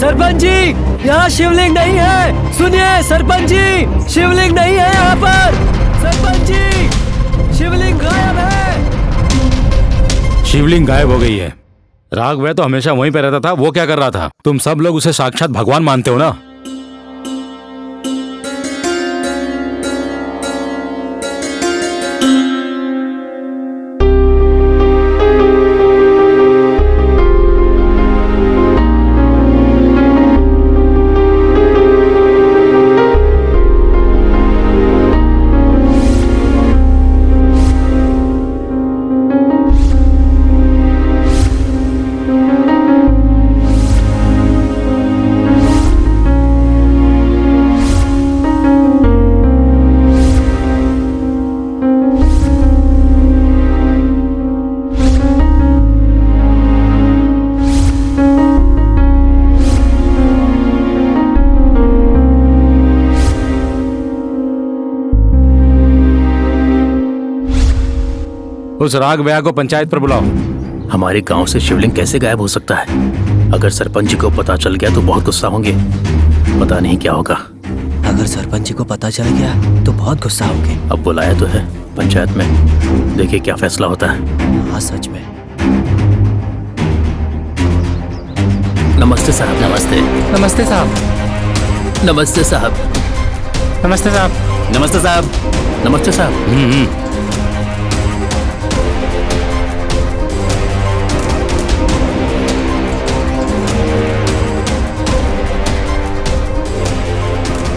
सरपंच जी, यहाँ शिवलिंग नहीं है। सुनिए सरपंच जी, शिवलिंग नहीं है यहाँ पर। सरपंच जी, शिवलिंग गायब है। शिवलिंग गायब हो गई है। राघव तो हमेशा वहीं पे रहता था, वो क्या कर रहा था? तुम सब लोग उसे साक्षात भगवान मानते हो ना? उस राघव को पंचायत पर बुलाओ। हमारे गांव से शिवलिंग कैसे गायब हो सकता है? अगर सरपंच जी को पता चल गया तो बहुत गुस्सा होंगे। पता नहीं क्या होगा। अगर सरपंच जी को पता चल गया तो बहुत गुस्सा होंगे। अब बुलाया तो है पंचायत में, देखिए क्या फैसला होता है। हाँ सच में। नमस्ते साहब। नमस्ते। नमस्ते साहब। नमस्ते साहब। नमस्ते साहब। नमस्ते साहब। नमस्ते साहब।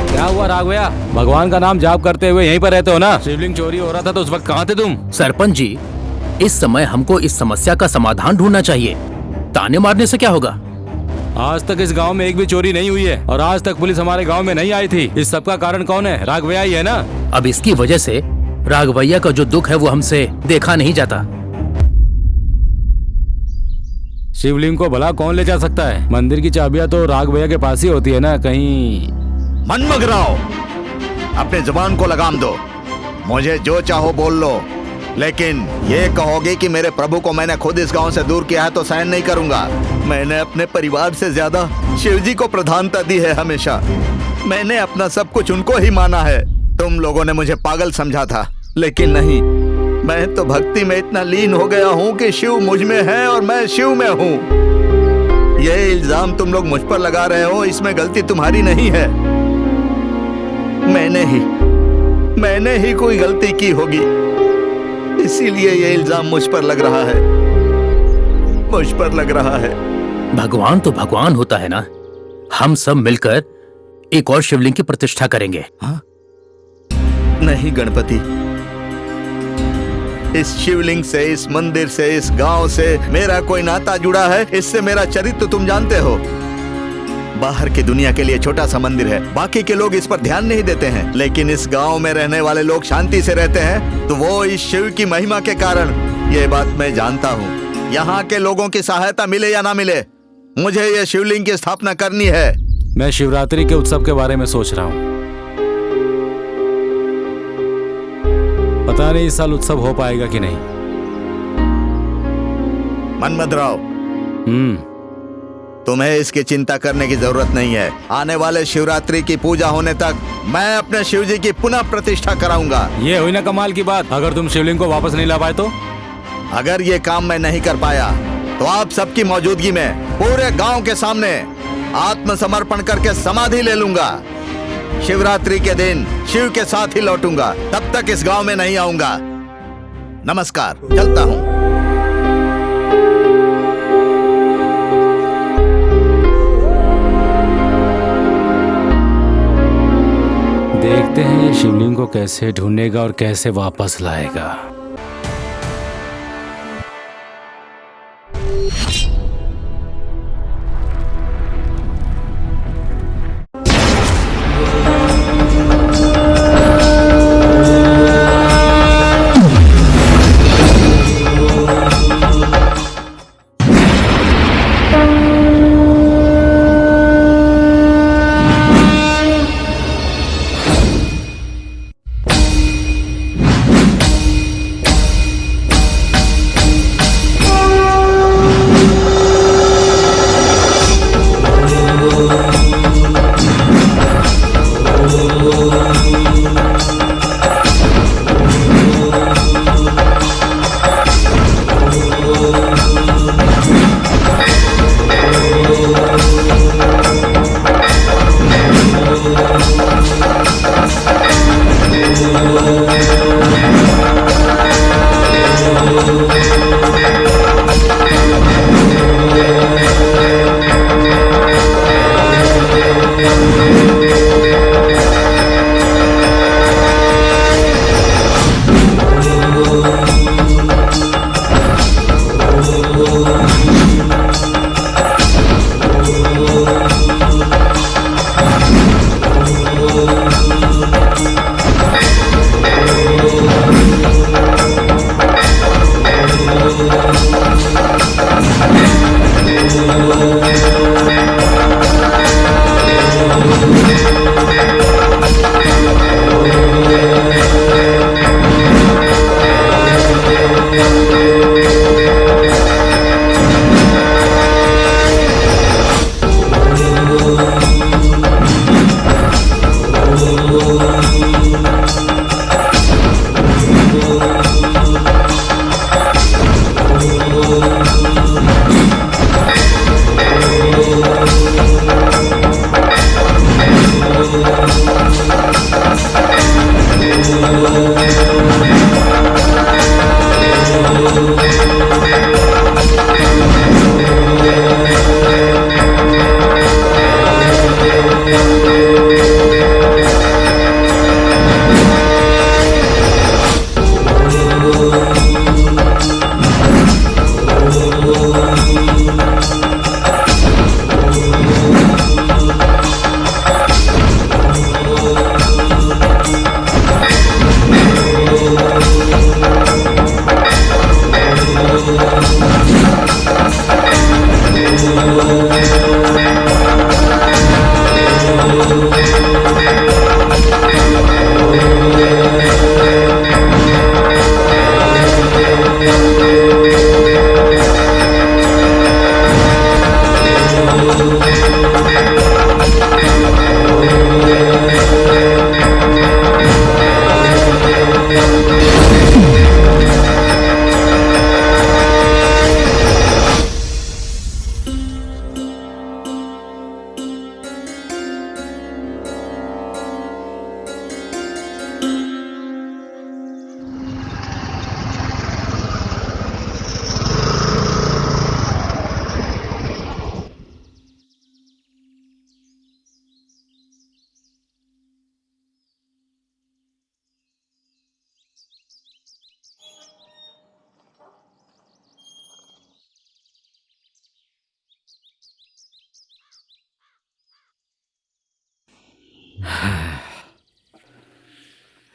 क्या हुआ राघवया? भगवान का नाम जाप करते हुए यहीं पर रहते हो ना? शिवलिंग चोरी हो रहा था तो उस वक्त कहाँ थे तुम? सरपंच जी, इस समय हमको इस समस्या का समाधान ढूंढना चाहिए। ताने मारने से क्या होगा? आज तक इस गांव में एक भी चोरी नहीं हुई है और आज तक पुलिस हमारे गांव में नहीं आई थी। इस सब का कारण कौन है? राघवया ही है ना? अब इसकी वजह से राघवैया का जो दुख है वो हमसे देखा नहीं जाता। शिवलिंग को भला कौन ले जा सकता है? मंदिर की चाबियां तो राघवैया के पास ही होती है ना। कहीं मनमगराओ, अपने जुबान को लगाम दो। मुझे जो चाहो बोल लो, लेकिन ये कहोगे कि मेरे प्रभु को मैंने खुद इस गांव से दूर किया है तो सहन नहीं करूंगा। मैंने अपने परिवार से ज्यादा शिव जी को प्रधानता दी है हमेशा। मैंने अपना सब कुछ उनको ही माना है। तुम लोगों ने मुझे पागल समझा था, लेकिन नहीं, मैं तो भक्ति में इतना लीन हो गया हूँ कि शिव मुझ में है और मैं शिव में हूँ। ये इल्जाम तुम लोग मुझ पर लगा रहे हो, इसमें गलती तुम्हारी नहीं है। मैंने ही कोई गलती की होगी, इसीलिए ये इल्जाम मुझ पर लग रहा है। मुझ पर लग रहा है। भगवान तो भगवान होता है ना। हम सब मिलकर एक और शिवलिंग की प्रतिष्ठा करेंगे। हाँ? नहीं गणपति, इस शिवलिंग से, इस मंदिर से, इस गांव से मेरा कोई नाता जुड़ा है। इससे मेरा चरित्र तुम जानते हो। बाहर की दुनिया के लिए छोटा सा मंदिर है, बाकी के लोग इस पर ध्यान नहीं देते हैं, लेकिन इस गांव में रहने वाले लोग शांति से रहते हैं, तो वो इस शिव की महिमा के कारण। ये बात मैं जानता हूँ। यहाँ के लोगों की सहायता मिले या ना मिले, मुझे ये शिवलिंग की स्थापना करनी है। मैं शिवरात्रि के उत्सव के बारे में सोच रहा हूँ। पता नहीं इस साल उत्सव हो पाएगा कि नहीं। मनमधराव, तुम्हें इसकी चिंता करने की जरूरत नहीं है। आने वाले शिवरात्रि की पूजा होने तक मैं अपने शिव जी की पुनः प्रतिष्ठा कराऊंगा। ये हुई ना कमाल की बात। अगर तुम शिवलिंग को वापस नहीं ला पाए तो? अगर ये काम मैं नहीं कर पाया तो आप सबकी मौजूदगी में पूरे गांव के सामने आत्मसमर्पण करके समाधि ले लूंगा। शिवरात्रि के दिन शिव के साथ ही लौटूंगा। तब तक इस गांव में नहीं आऊंगा। नमस्कार, चलता हूं। देखते हैं ये शिवलिंग को कैसे ढूंढेगा और कैसे वापस लाएगा।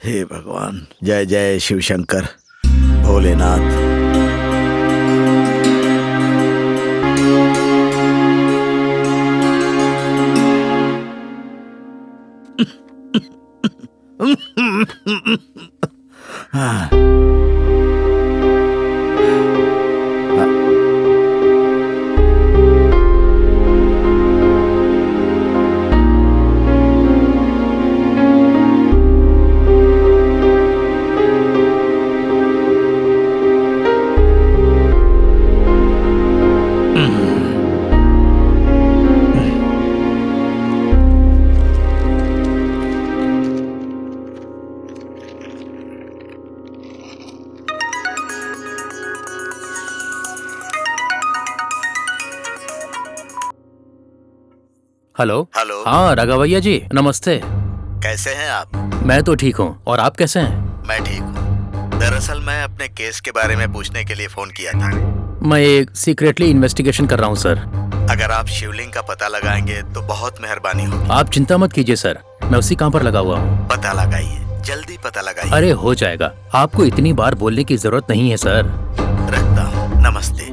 हे भगवान, जय जय शिव शंकर भोलेनाथ। हेलो। हेलो। हाँ राघव भैया जी, नमस्ते। कैसे हैं आप? मैं तो ठीक हूँ, और आप कैसे हैं? मैं ठीक हूँ। दरअसल मैं अपने केस के बारे में पूछने के लिए फोन किया था। मैं एक सीक्रेटली इन्वेस्टिगेशन कर रहा हूँ सर। अगर आप शिवलिंग का पता लगाएंगे तो बहुत मेहरबानी होगी। आप चिंता मत कीजिए सर, मैं उसी काम पर लगा हुआ हूँ। पता लगाइए, जल्दी पता लगाइए। अरे हो जाएगा, आपको इतनी बार बोलने की जरूरत नहीं है सर। रखता हूँ, नमस्ते।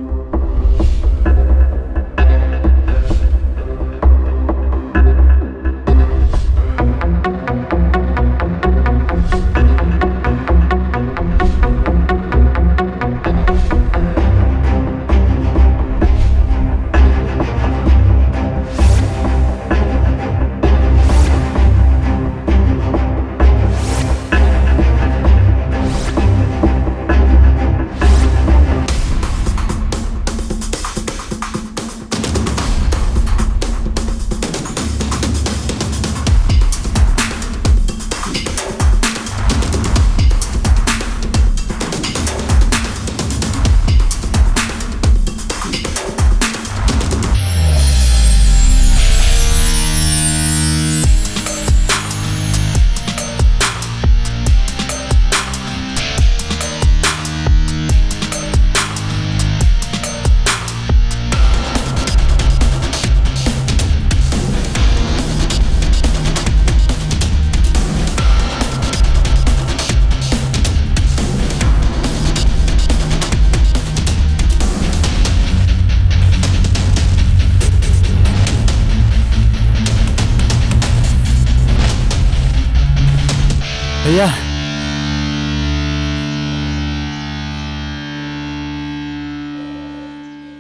भैया,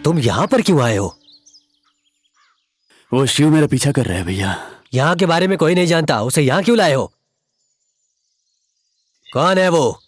तुम यहाँ पर क्यों आए हो? वो शिव मेरा पीछा कर रहा है भैया। यहाँ के बारे में कोई नहीं जानता, उसे यहाँ क्यों लाए हो? कौन है वो?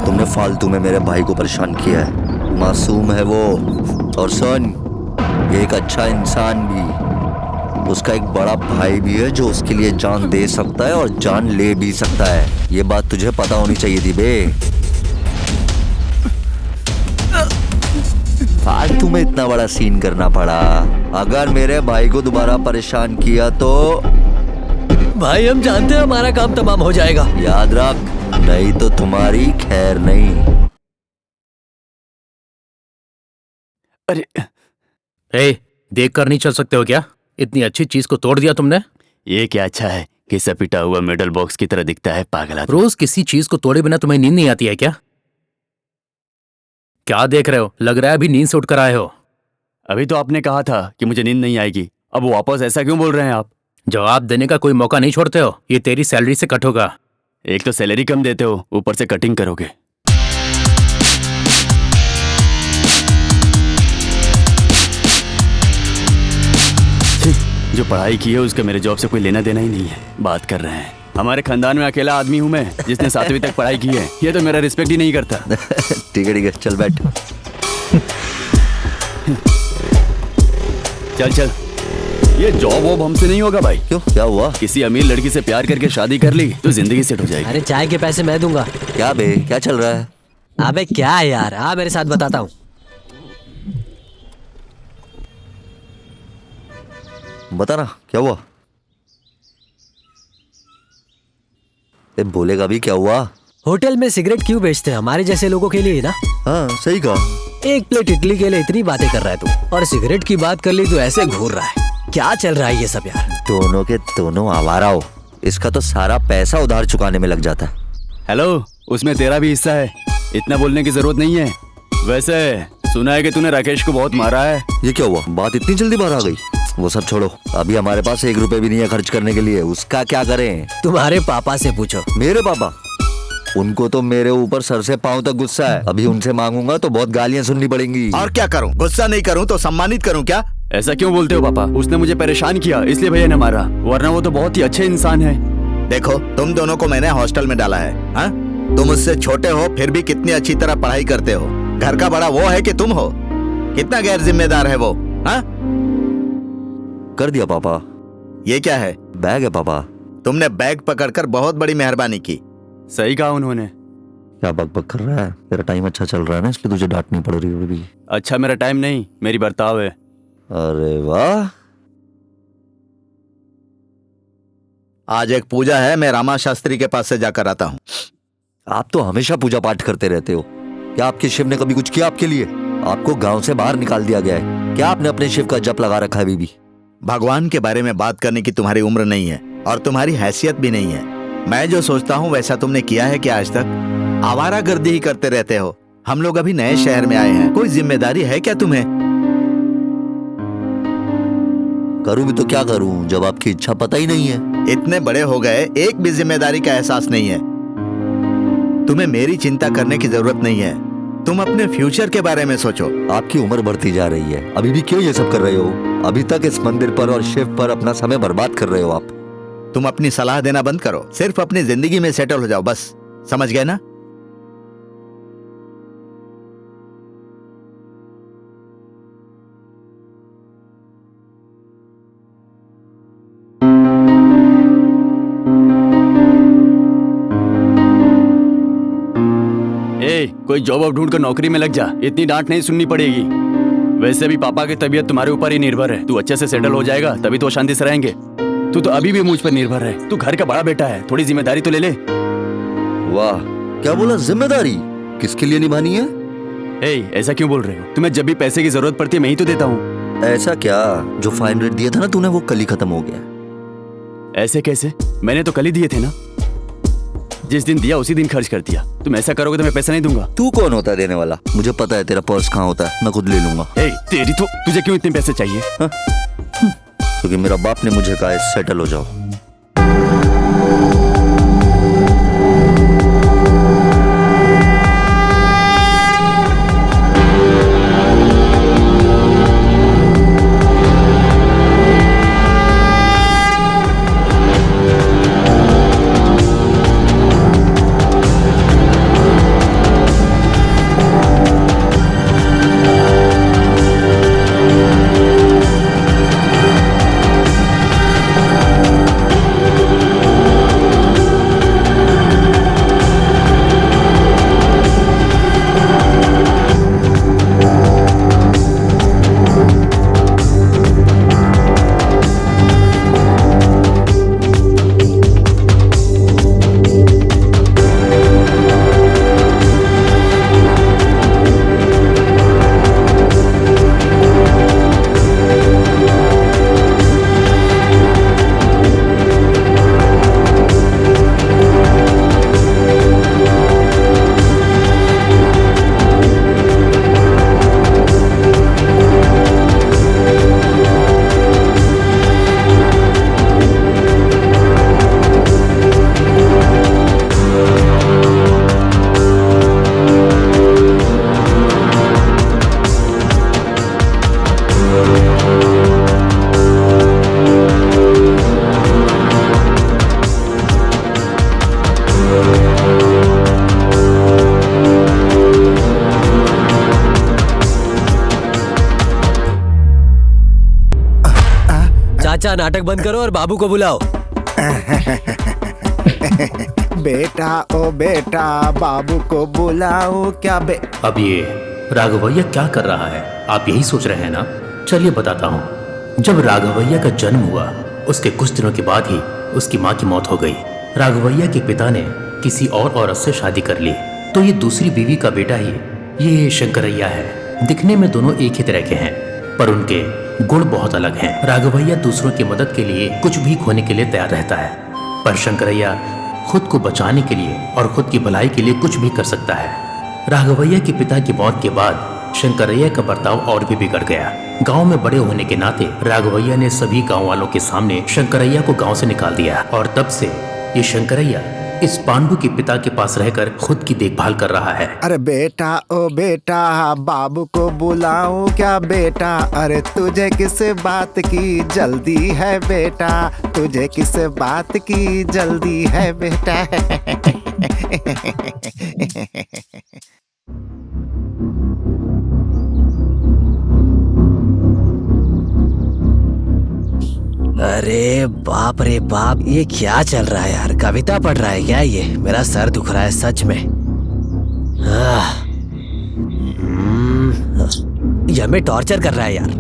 तुमने फालतू में मेरे भाई को परेशान किया है। मासूम है वो, और सुन, ये एक अच्छा इंसान भी, उसका एक बड़ा भाई भी है जो उसके लिए जान दे सकता है और जान ले भी सकता है। ये बात तुझे पता होनी चाहिए थी बे। फालतू में इतना बड़ा सीन करना पड़ा। अगर मेरे भाई को दोबारा परेशान किया तो भाई हम जानते हैं हमारा काम तमाम हो जाएगा। याद रख, नहीं तो तुम्हारी खैर नहीं। अरे देख कर नहीं चल सकते हो क्या? इतनी अच्छी चीज को तोड़ दिया तुमने। ये क्या अच्छा है कि सब पिटा हुआ मेटल बॉक्स की तरह दिखता है पागल आदमी। रोज किसी चीज को तोड़े बिना तुम्हें नींद नहीं आती है क्या? क्या देख रहे हो? लग रहा है अभी नींद से उठकर आए हो। अभी तो आपने कहा था कि मुझे नींद नहीं आएगी, अब वापस ऐसा क्यों बोल रहे हैं आप? जवाब देने का कोई मौका नहीं छोड़ते हो। ये तेरी सैलरी से कट होगा। एक तो सैलरी कम देते हो, ऊपर से कटिंग करोगे। जो पढ़ाई की है उसका मेरे जॉब से कोई लेना देना ही नहीं है। बात कर रहे हैं, हमारे खानदान में अकेला आदमी हूं मैं जिसने 7वीं तक पढ़ाई की है। ये तो मेरा रिस्पेक्ट ही नहीं करता। ठीक है चल बैठ। चल चल, ये जॉब वॉब हमसे नहीं होगा भाई। क्यों, क्या हुआ? किसी अमीर लड़की से प्यार करके शादी कर ली तो जिंदगी सेट हो जाएगी। अरे चाय के पैसे मैं दूंगा। क्या बे, क्या चल रहा है? अबे क्या है यार, आ मेरे साथ बताता हूँ। बता ना, क्या हुआ? बोलेगा भी, क्या हुआ? होटल में सिगरेट क्यों बेचते हैं? हमारे जैसे लोगों के लिए ही ना। हाँ सही कहा। एक प्लेट इडली के लिए इतनी बातें कर रहा है तू, और सिगरेट की बात कर ली तो ऐसे घूर रहा है। क्या चल रहा है ये सब यार? दोनों के दोनों आवारा हो। इसका तो सारा पैसा उधार चुकाने में लग जाता है। हेलो, उसमें तेरा भी हिस्सा है, इतना बोलने की जरूरत नहीं है। वैसे सुना है कि तूने राकेश को बहुत मारा है। ये क्या हुआ? बात इतनी जल्दी बाहर आ गई? वो सब छोड़ो, अभी हमारे पास 1 रुपए भी नहीं है खर्च करने के लिए। उसका क्या करें? तुम्हारे पापा से पूछो। मेरे पापा? उनको तो मेरे ऊपर सर से पांव तक गुस्सा है। अभी उनसे मांगूंगा तो बहुत गालियां सुननी पड़ेंगी। और क्या करूं? गुस्सा नहीं करूं तो सम्मानित करूं क्या? ऐसा क्यों बोलते हो पापा? उसने मुझे परेशान किया इसलिए भैया ने मारा, वरना वो तो बहुत ही अच्छे इंसान है। देखो, तुम दोनों को मैंने हॉस्टल में डाला है। हाँ? तुम मुझसे छोटे हो फिर भी कितनी अच्छी तरह पढ़ाई करते हो। घर का बड़ा वो है कि तुम हो। कितना गैर जिम्मेदार है वो। हाँ? कर दिया पापा। ये क्या है? बैग है पापा। तुमने बैग पकड़कर बहुत बड़ी मेहरबानी की। सही कहा उन्होंने। क्या बकबक कर रहा है? तेरा टाइम अच्छा चल रहा है ना, इसलिए तुझे डांटनी पड़ रही है अभी। अच्छा, मेरा टाइम नहीं, मेरी बर्ताव है। अरे वाह। आज एक पूजा है, मैं रामा शास्त्री के पास से जाकर आता हूँ। आप तो हमेशा पूजा पाठ करते रहते हो। क्या आपके शिव ने कभी कुछ किया आपके लिए? आपको गांव से बाहर निकाल दिया गया है। क्या आपने अपने शिव का जप लगा रखा है अभी भी? भगवान के बारे में बात करने की तुम्हारी उम्र नहीं है और तुम्हारी हैसियत भी नहीं है। मैं जो सोचता हूँ वैसा तुमने किया है क्या आज तक? आवारागर्दी ही करते रहते हो। हम लोग अभी नए शहर में आए हैं, कोई जिम्मेदारी है क्या तुम्हें? करूं भी तो क्या करूं जब आपकी इच्छा पता ही नहीं है। इतने बड़े हो गए, एक भी जिम्मेदारी का एहसास नहीं है। तुम्हें मेरी चिंता करने की जरूरत नहीं है। तुम अपने फ्यूचर के बारे में सोचो। आपकी उम्र बढ़ती जा रही है, अभी भी क्यों ये सब कर रहे हो? अभी तक इस मंदिर पर और शिव पर अपना समय बर्बाद कर रहे हो आप। तुम अपनी सलाह देना बंद करो, सिर्फ अपनी जिंदगी में सेटल हो जाओ बस। समझ गए ना? कोई जॉब अब ढूंढ कर नौकरी में लग जा, इतनी डांट नहीं सुननी पड़ेगी। वैसे भी पापा की तबीयत तुम्हारे ऊपर ही निर्भर है। तू अच्छे से सेटल हो जाएगा तभी तो शांति से रहेंगे। तू तो अभी भी मुझ पर निर्भर है। तू घर का बड़ा बेटा है, थोड़ी जिम्मेदारी तो ले ले। वाह, क्या बोला? जिम्मेदारी किसके लिए निभानी है? ऐसा क्यों बोल रहे हो? तुम्हें जब भी पैसे की जरूरत पड़ती है मैं ही तो देता हूँ। ऐसा क्या? जो फाइन रेट दिया था ना तूने, वो कल ही खत्म हो गया। ऐसे कैसे? मैंने तो कल ही दिए थे ना। जिस दिन दिया उसी दिन खर्च कर दिया। तुम ऐसा करोगे तो मैं पैसा नहीं दूंगा। तू कौन होता है देने वाला? मुझे पता है तेरा पर्स कहाँ होता है, मैं खुद ले लूंगा। तेरी तो, तुझे क्यों इतने पैसे चाहिए? क्योंकि मेरा बाप ने मुझे कहा है सेटल हो जाओ। चाचा नाटक बंद करो और बाबू को बुलाओ। बेटा ओ बेटा, बाबू को बुलाओ क्या बे। अब ये राघवैया क्या कर रहा है, आप यही सोच रहे हैं ना? चलिए बताता हूँ। जब राघवैया का जन्म हुआ उसके कुछ दिनों के बाद ही उसकी माँ की मौत हो गई। राघवैया के पिता ने किसी और औरत से शादी कर ली, तो ये दूसरी बीवी का बेटा ही ये शंकरैया है। दिखने में दोनों एक ही तरह के हैं, पर उनके गुण बहुत अलग हैं। राघवैया दूसरों की मदद के लिए कुछ भी खोने के लिए तैयार रहता है, पर शंकरैया खुद को बचाने के लिए और खुद की भलाई के लिए कुछ भी कर सकता है। राघवैया के पिता की मौत के बाद शंकरैया का बर्ताव और भी बिगड़ गया। गांव में बड़े होने के नाते राघवैया ने सभी गांव वालों के सामने शंकरैया को गांव से निकाल दिया, और तब से ये शंकरैया इस पांडु के पिता के पास रहकर खुद की देखभाल कर रहा है। अरे बेटा ओ बेटा, बाबू को बुलाओ क्या बेटा। अरे तुझे किस बात की जल्दी है बेटा, तुझे किस बात की जल्दी है बेटा। अरे बाप रे बाप, ये क्या चल रहा है यार? कविता पढ़ रहा है क्या ये? मेरा सर दुख रहा है सच में। ये हमें टॉर्चर कर रहा है यार।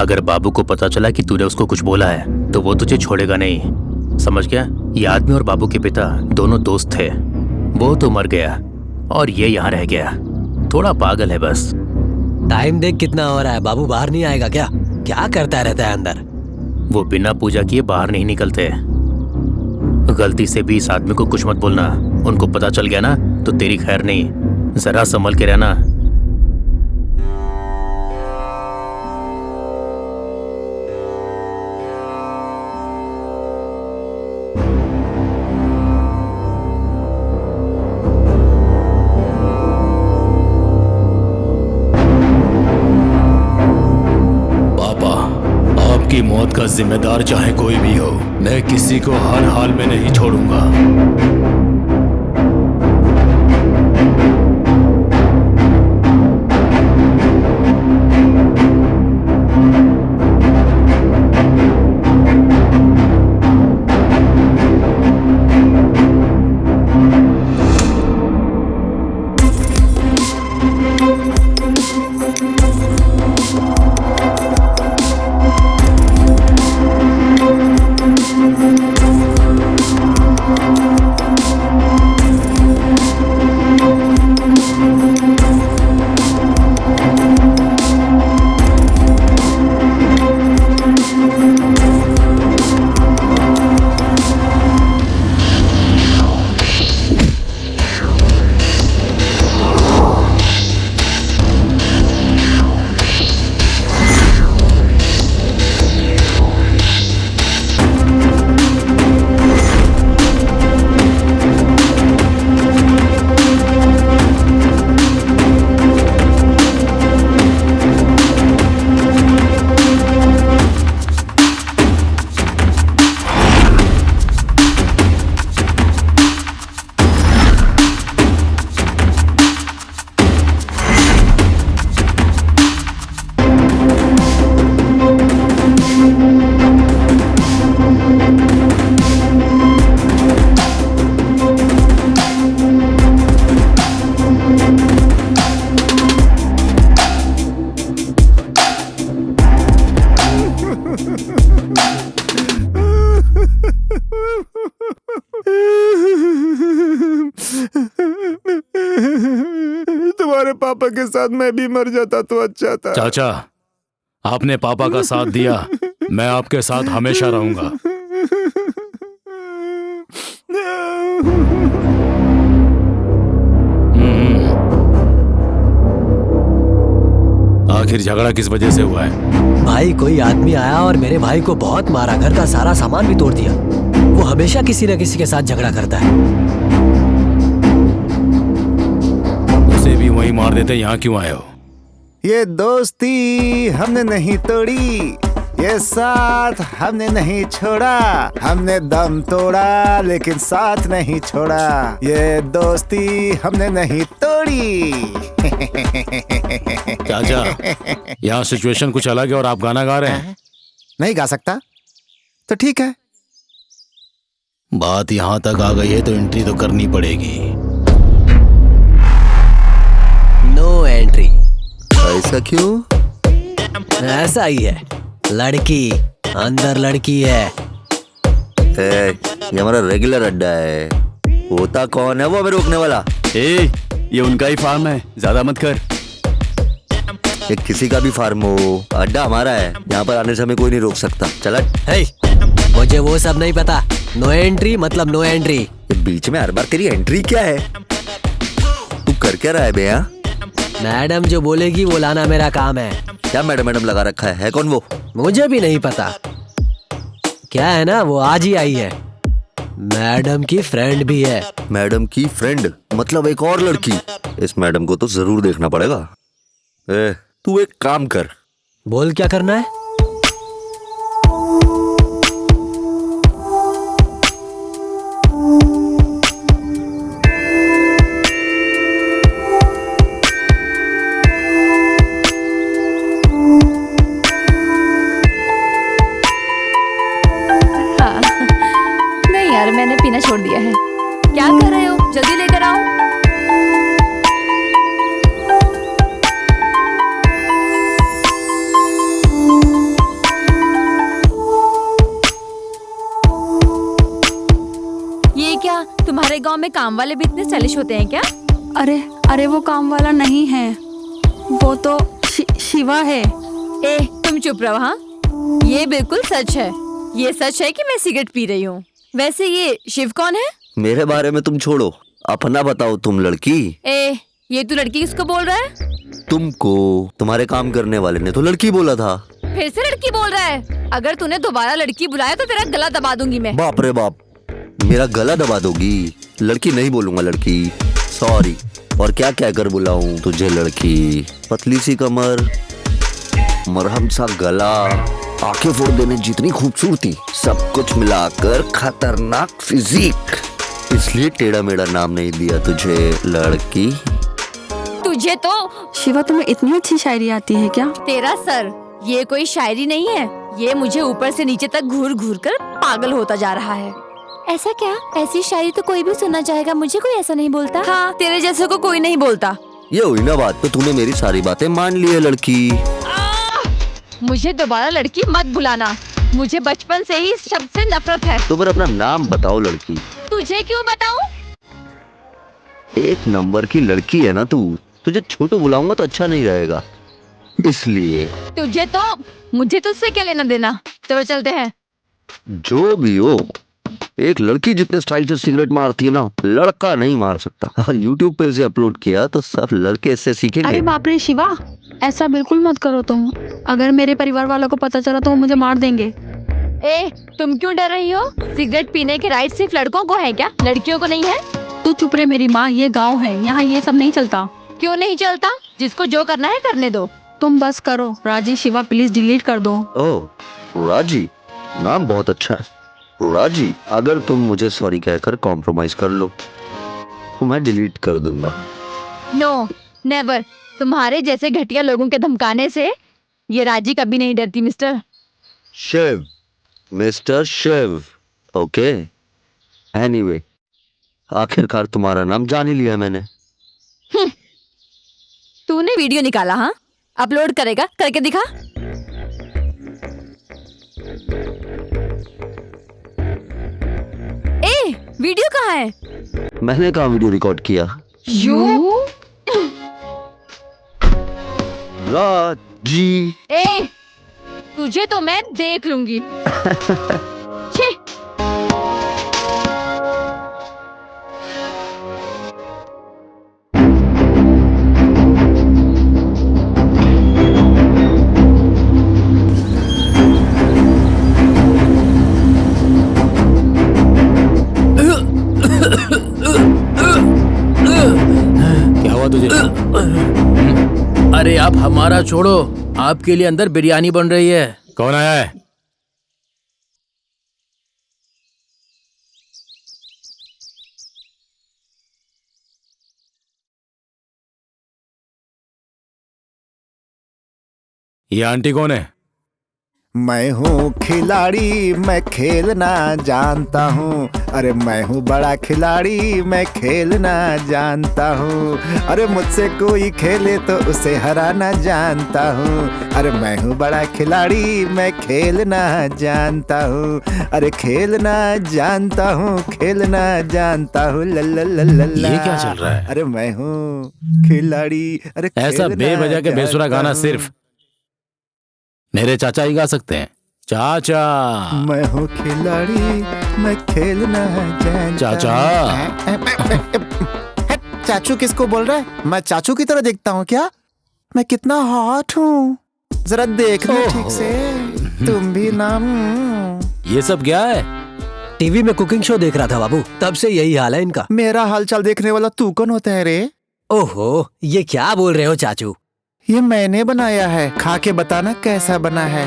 अगर बाबू को पता चला कि तूने उसको कुछ बोला है तो वो तुझे छोड़ेगा नहीं, समझ गया? ये आदमी और बाबू के पिता दोनों दोस्त थे। वो तो मर गया और ये यहाँ रह गया। थोड़ा पागल है बस। टाइम देख कितना हो रहा है। बाबू बाहर नहीं आएगा क्या? क्या करता रहता है अंदर? वो बिना पूजा किए बाहर नहीं निकलते। गलती से भी इस आदमी को कुछ मत बोलना। उनको पता चल गया ना तो तेरी खैर नहीं। जरा संभल के रहना। की मौत का जिम्मेदार चाहे कोई भी हो, मैं किसी को हर हाल में नहीं छोड़ूंगा। तुम्हारे पापा के साथ मैं भी मर जाता तो अच्छा था। चाचा, आपने पापा का साथ दिया, मैं आपके साथ हमेशा रहूंगा। आखिर झगड़ा किस वजह से हुआ है? भाई, कोई आदमी आया और मेरे भाई को बहुत मारा, घर का सारा सामान भी तोड़ दिया। वो हमेशा किसी न किसी के साथ झगड़ा करता है। उसे भी वहीं मार देते, यहाँ क्यों आए हो? ये दोस्ती हमने नहीं तोड़ी, ये साथ हमने नहीं छोड़ा। हमने दम तोड़ा लेकिन साथ नहीं छोड़ा। ये दोस्ती हमने नहीं तोड़ी। चाचा, यहाँ सिचुएशन कुछ अलग है और आप गाना गा रहे हैं। नहीं गा सकता तो ठीक है। बात यहाँ तक आ गई है तो एंट्री तो करनी पड़ेगी। No entry. ऐसा क्यों? ऐसा ही है, लड़की अंदर लड़की है। ये हमारा रेगुलर अड्डा है। होता कौन है वो हमें रोकने वाला? ये उनका ही फार्म है, ज्यादा मत कर। ये किसी का भी फार्म हो, अड्डा हमारा है। यहाँ पर आने से हमें कोई नहीं रोक सकता। चला। हे, मुझे वो सब नहीं पता। नो एंट्री मतलब नो एंट्री। ये बीच में हर बार तेरी एंट्री क्या है? तू कर क्या रहा है बे? यहाँ मैडम जो बोलेगी वो लाना मेरा काम है। क्या मैडम मैडम लगा रखा है कौन वो? मुझे भी नहीं पता। क्या है ना, वो आज ही आई है। मैडम की फ्रेंड भी है। मैडम की फ्रेंड मतलब एक और लड़की? इस मैडम को तो जरूर देखना पड़ेगा। तू एक काम कर। बोल क्या करना है? नहीं यार, मैंने पीना छोड़ दिया है। क्या कर रहे हो? जल्दी लेकर आओ। ये क्या, तुम्हारे गांव में काम वाले भी इतने सेलिश होते हैं क्या? अरे अरे वो काम वाला नहीं है, वो तो शिवा है। ए, तुम चुप रहो। हाँ, ये बिल्कुल सच है। ये सच है कि मैं सिगरेट पी रही हूँ। वैसे ये शिव कौन है? मेरे बारे में तुम छोड़ो, अपना बताओ तुम लड़की। ये तू लड़की किसको बोल रहा है? तुमको। तुम्हारे काम करने वाले ने तो लड़की बोला था। फिर से लड़की बोल रहा है? अगर तूने दोबारा लड़की बुलाया तो तेरा गला दबा दूंगी मैं। बाप रे बाप, मेरा गला दबा दोगी? लड़की नहीं बोलूंगा, लड़की। सॉरी। और क्या क्या कर बुलाऊं तुझे लड़की? पतली सी कमर, मरहम सा गला, आंखें फोड़ देने जितनी खूबसूरती, सब कुछ मिलाकर खतरनाक फिजिक। इसलिए टेढ़ा मेढ़ा नाम नहीं दिया तुझे लड़की। तुझे तो शिवा, तुम्हें इतनी अच्छी शायरी आती है क्या? तेरा सर, ये कोई शायरी नहीं है। ये मुझे ऊपर से नीचे तक घूर घूर कर पागल होता जा रहा है। ऐसा क्या? ऐसी शायरी तो कोई भी सुनना चाहेगा, मुझे कोई ऐसा नहीं बोलता। हाँ, तेरे जैसे को कोई नहीं बोलता। ये हुई ना बात, तो तूने मेरी सारी बातें मान ली है लड़की। मुझे दोबारा लड़की मत बुलाना। मुझे बचपन से ही इस शब्द से नफरत है। तो फिर अपना नाम बताओ लड़की। तुझे क्यों बताऊं? एक नंबर की लड़की है ना तू। तुझे छोटू बुलाऊंगा तो अच्छा नहीं रहेगा, इसलिए। मुझे तुझसे क्या लेना देना? तो चलते हैं। जो भी हो, एक लड़की जितने स्टाइल से सिगरेट मारती है ना, लड़का नहीं मार सकता। यूट्यूब पे इसे अपलोड किया तो सब लड़के इससे सीखेंगे। अरे बाप रे शिवा, ऐसा बिल्कुल मत करो तुम। अगर मेरे परिवार वालों को पता चला तो वो मुझे मार देंगे। तुम क्यों डर रही हो? सिगरेट पीने के राइट सिर्फ लड़कों को है क्या? लड़कियों को नहीं है? तू चुप रहे मेरी माँ, ये गाँव है, यहाँ ये सब नहीं चलता। क्यों नहीं चलता? जिसको जो करना है करने दो। तुम बस करो। राजी, शिवा प्लीज डिलीट कर दो। ओह राजी, नाम बहुत अच्छा है। राजी, अगर तुम मुझे सॉरी कहकर कॉम्प्रोमाइज कर लो तो मैं डिलीट कर दूंगा। No, never. तुम्हारे जैसे घटिया लोगों के धमकाने से ये राजी कभी नहीं डरती mister Shiv. Mister Shiv, okay. Anyway, आखिरकार तुम्हारा नाम जान ही लिया मैंने। तूने वीडियो निकाला? हाँ, अपलोड करेगा? करके दिखा। वीडियो कहाँ है? मैंने कहाँ वीडियो रिकॉर्ड किया? राजी, तुझे तो मैं देख लूंगी। छी। क्या हुआ तुझे? अरे आप हमारा छोड़ो, आपके लिए अंदर बिरयानी बन रही है। कौन आया है? ये आंटी कौन है? मैं हूँ खिलाड़ी, मैं खेलना जानता हूँ। अरे मैं हूँ बड़ा खिलाड़ी, मैं खेलना जानता हूँ। अरे मुझसे कोई खेले तो उसे हराना जानता हूँ। अरे मैं हूँ बड़ा खिलाड़ी, मैं खेलना जानता हूँ। अरे खेलना जानता हूँ, खेलना जानता हूँ। लल्ला ये क्या चल रहा है? अरे मैं हूँ खिलाड़ी। अरे ऐसा खेलना बेवजह के बेसुरा जानता गाना हूँ। सिर्फ मेरे चाचा ही गा सकते हैं। चाचा, मैं हूँ खिलाड़ी, मैं खेलना जानता चाचा। हूँ। चाचू किसको बोल रहा है? मैं चाचू की तरह दिखता हूँ क्या? मैं कितना हॉट हूँ, जरा देखना ठीक से। तुम भी ना। ये सब क्या है? टीवी में कुकिंग शो देख रहा था बाबू, तब से यही हाल है इनका। मेरा हालचाल देखने वाला तू कौन होता है रे? ओहो, ये क्या बोल रहे हो चाचू? ये मैंने बनाया है, खा के बताना कैसा बना है।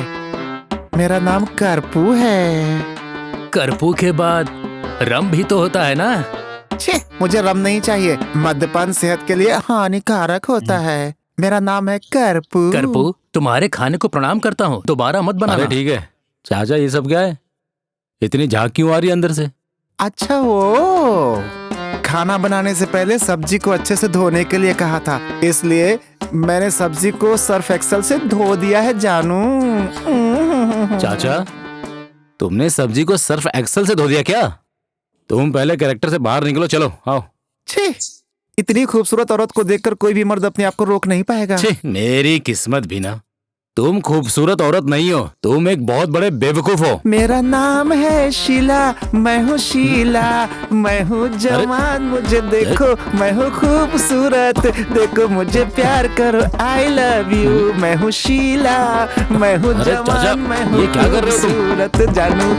मेरा नाम करपू है। करपू के बाद रम भी तो होता है ना? छे, मुझे रम नहीं चाहिए। मद्यपान सेहत के लिए हानिकारक होता है। मेरा नाम है करपू। करपू, तुम्हारे खाने को प्रणाम करता हूँ, दोबारा मत बनाना। अरे ठीक है चाचा, ये सब क्या है? इतनी झाग क्यों आ रही है अंदर से? अच्छा, वो खाना बनाने से पहले सब्जी को अच्छे से धोने के लिए कहा था, इसलिए मैंने सब्जी को सर्फ एक्सेल से धो दिया है जानू। चाचा, तुमने सब्जी को सर्फ एक्सेल से धो दिया क्या? तुम पहले कैरेक्टर से बाहर निकलो, चलो आओ। छी, इतनी खूबसूरत औरत को देखकर कोई भी मर्द अपने आप को रोक नहीं पाएगा। छी, मेरी किस्मत भी ना। तुम खूबसूरत औरत नहीं हो, तुम एक बहुत बड़े बेवकूफ हो। मेरा नाम है शीला, मैं हूँ शीला। मैं हूँ जवान, मुझे देखो, मैं हूँ खूबसूरत, देखो मुझे प्यार करो, आई लव यू। मैं हूँ शीला, मैं हूँ जवान, मैं हूँ ये क्या कर रहे हो तुम? खूबसूरत जानू।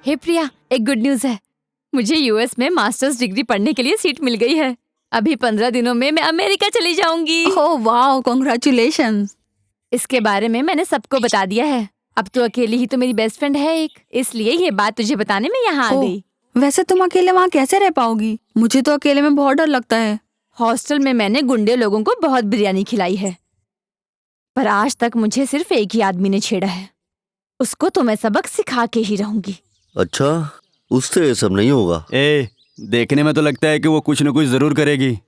हे प्रिया, एक गुड न्यूज है। मुझे यूएस में मास्टर्स डिग्री पढ़ने के लिए सीट मिल गई है। अभी 15 दिनों में मैं अमेरिका चली जाऊंगी। Oh wow, congratulations. इसके बारे में मैंने सबको बता दिया है। अब तो अकेली ही तो मेरी बेस्ट फ्रेंड है एक, इसलिए ये बात तुझे बताने में यहाँ आ गई। वैसे तुम अकेले वहाँ कैसे रह पाओगी? मुझे तो अकेले में बहुत डर लगता है। हॉस्टल में मैंने गुंडे लोगों को बहुत बिरयानी खिलाई है, पर आज तक मुझे सिर्फ एक ही आदमी ने छेड़ा है। उसको तो मैं सबक सिखा के ही रहूंगी। अच्छा, उससे ये सब नहीं होगा। देखने में तो लगता है कि वो कुछ न कुछ जरूर करेगी।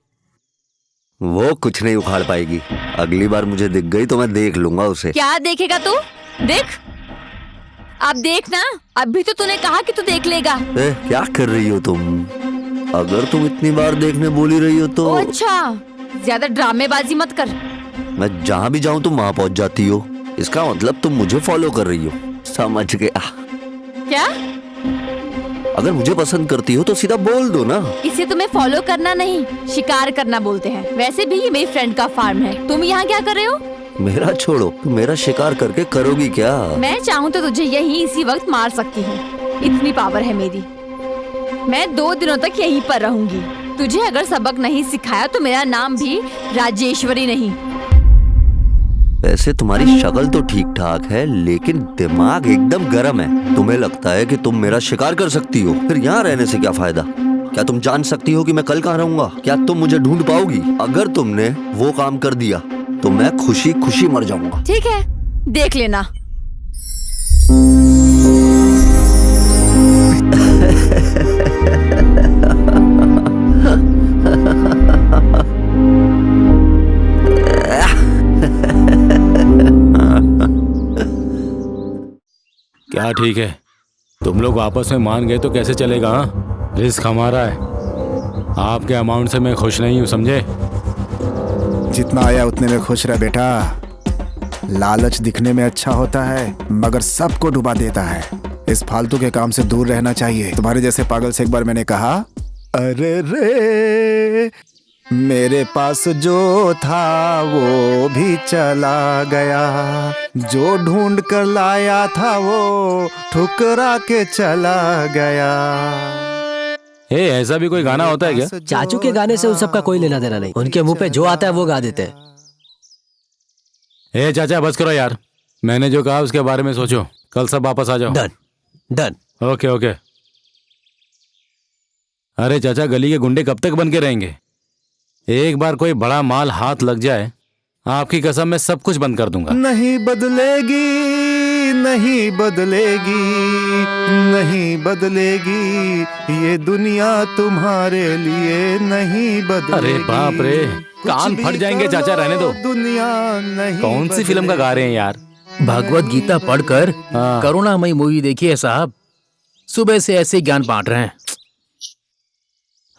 वो कुछ नहीं उखाड़ पाएगी। अगली बार मुझे दिख गई तो मैं देख लूंगा उसे। क्या देखेगा तू? देख, अब देख ना। अभी तो तूने कहा कि तू देख लेगा। क्या कर रही हो तुम? अगर तुम इतनी बार देखने बोली रही हो तो। अच्छा, ज्यादा ड्रामेबाजी मत कर। मैं जहाँ भी जाऊँ तुम वहाँ पहुँच जाती हो। इसका मतलब तुम मुझे फॉलो कर रही हो। समझ गया। क्या? अगर मुझे पसंद करती हो तो सीधा बोल दो ना। इसे तुम्हें फॉलो करना नहीं, शिकार करना बोलते हैं। वैसे भी ये मेरी फ्रेंड का फार्म है। तुम यहाँ क्या कर रहे हो? मेरा छोड़ो, तुम मेरा शिकार करके करोगी क्या? मैं चाहूँ तो तुझे यहीं इसी वक्त मार सकती हूँ, इतनी पावर है मेरी। मैं 2 दिनों तक यहीं पर रहूंगी। तुझे अगर सबक नहीं सिखाया तो मेरा नाम भी राजेश्वरी नहीं। वैसे तुम्हारी शक्ल तो ठीक ठाक है, लेकिन दिमाग एकदम गर्म है। तुम्हें लगता है कि तुम मेरा शिकार कर सकती हो, फिर यहाँ रहने से क्या फायदा? क्या तुम जान सकती हो कि मैं कल कहाँ रहूंगा? क्या तुम मुझे ढूंढ पाओगी? अगर तुमने वो काम कर दिया तो मैं खुशी खुशी मर जाऊंगा। ठीक है, देख लेना। क्या ठीक है, तुम लोग आपस में मान गए तो कैसे चलेगा? हाँ, रिस्क हमारा है। आपके अमाउंट से मैं खुश नहीं हूँ, समझे? जितना आया उतने में खुश रह बेटा। लालच दिखने में अच्छा होता है मगर सबको डुबा देता है। इस फालतू के काम से दूर रहना चाहिए। तुम्हारे जैसे पागल से एक बार मैंने कहा, अरे रे मेरे पास जो था वो भी चला गया, जो ढूंढ कर लाया था वो ठुकरा के चला गया। ऐसा भी कोई गाना होता है क्या? चाचू के गाने से उन सबका कोई लेना देना नहीं। उनके मुंह पे जो आता है वो गा देते हैं। चाचा बस करो यार, मैंने जो कहा उसके बारे में सोचो। कल सब वापस आ जाओ। Done done. Okay okay. अरे चाचा, गली के गुंडे कब तक बन के रहेंगे? एक बार कोई बड़ा माल हाथ लग जाए, आपकी कसम मैं सब कुछ बंद कर दूंगा। नहीं बदलेगी, नहीं बदलेगी, नहीं बदलेगी, ये दुनिया तुम्हारे लिए नहीं बदलेगी। अरे बाप रे, कान फट जाएंगे चाचा, रहने दो। दुनिया नहीं। कौन सी फिल्म का गा रहे हैं यार? भगवत गीता पढ़कर हाँ। करुणामयी मूवी देखी है साहब। सुबह से ऐसे ज्ञान बांट रहे हैं।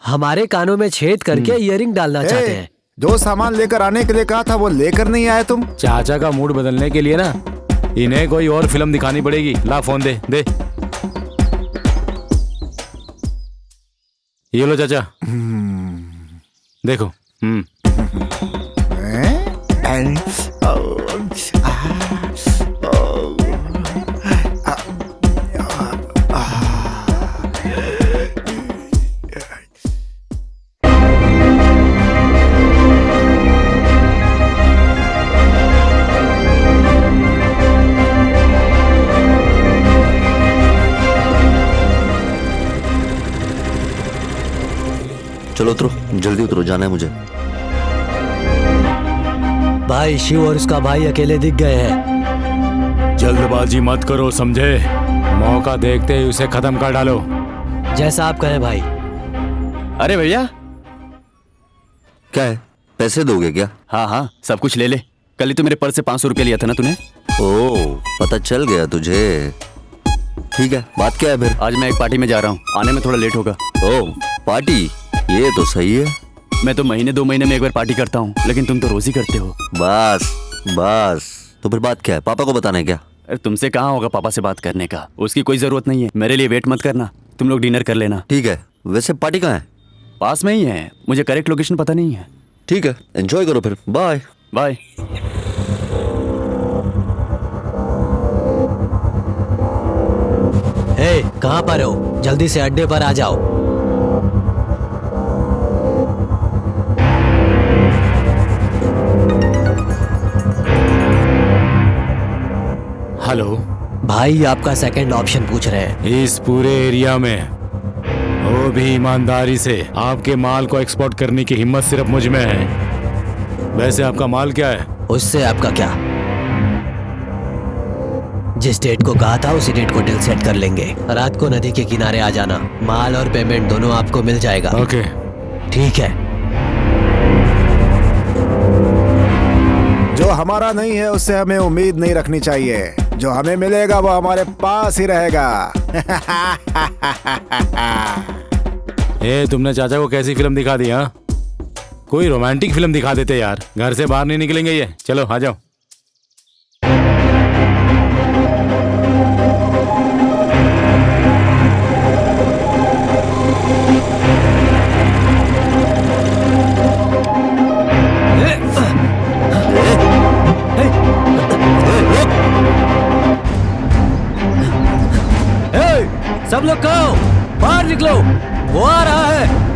हमारे कानों में छेद करके इयरिंग डालना चाहते हैं। जो सामान लेकर आने के लिए कहा था वो लेकर नहीं आए तुम। चाचा का मूड बदलने के लिए ना इन्हें कोई और फिल्म दिखानी पड़ेगी। ला फोन दे दे। ये लो चाचा, देखो। चलो उतरो, जल्दी उतरो, जाना है मुझे। भाई शिव और उसका भाई अकेले दिख गए हैं। जल्दबाजी मत करो, समझे? मौका देखते ही उसे खत्म कर डालो। जैसा आप कहें भाई। अरे भैया, क्या है, पैसे दोगे क्या? हाँ हाँ, सब कुछ ले ले। कल ही तो मेरे पर्स से 500 रुपया लिया था ना तूने। ओह, पता चल गया तुझे। ठीक है, बात क्या है फिर? आज मैं एक पार्टी में जा रहा हूँ, आने में थोड़ा लेट होगा। ओह, पार्टी? ये तो सही है। मैं तो महीने 2 महीने में एक बार पार्टी करता हूँ, लेकिन तुम तो रोज ही करते हो। बस बस, तो फिर बात क्या है? पापा को बताना है क्या? अरे तुमसे कहाँ होगा पापा से बात करने का, उसकी कोई जरूरत नहीं है। मेरे लिए वेट मत करना, तुम लोग डिनर कर लेना। ठीक है। वैसे पार्टी कहाँ है? पास में ही है, मुझे करेक्ट लोकेशन पता नहीं है। ठीक है, एंजॉय करो फिर। Bye bye. हे, कहाँ पर हो? जल्दी से अड्डे पर आ जाओ। हेलो भाई, आपका सेकंड ऑप्शन पूछ रहे हैं। इस पूरे एरिया में वो भी ईमानदारी से आपके माल को एक्सपोर्ट करने की हिम्मत सिर्फ मुझ में है। वैसे आपका माल क्या है? उससे आपका क्या? जिस डेट को कहा था उसी डेट को डील सेट कर लेंगे। रात को नदी के किनारे आ जाना, माल और पेमेंट दोनों आपको मिल जाएगा। ओके ठीक है। जो हमारा नहीं है उससे हमें उम्मीद नहीं रखनी चाहिए। जो हमें मिलेगा वो हमारे पास ही रहेगा। तुमने चाचा को कैसी फिल्म दिखा दी? हाँ, कोई रोमांटिक फिल्म दिखा देते यार। घर से बाहर नहीं निकलेंगे ये। चलो आ जाओ। सब लोग कहो, बाहर निकलो, वो आ रहा है।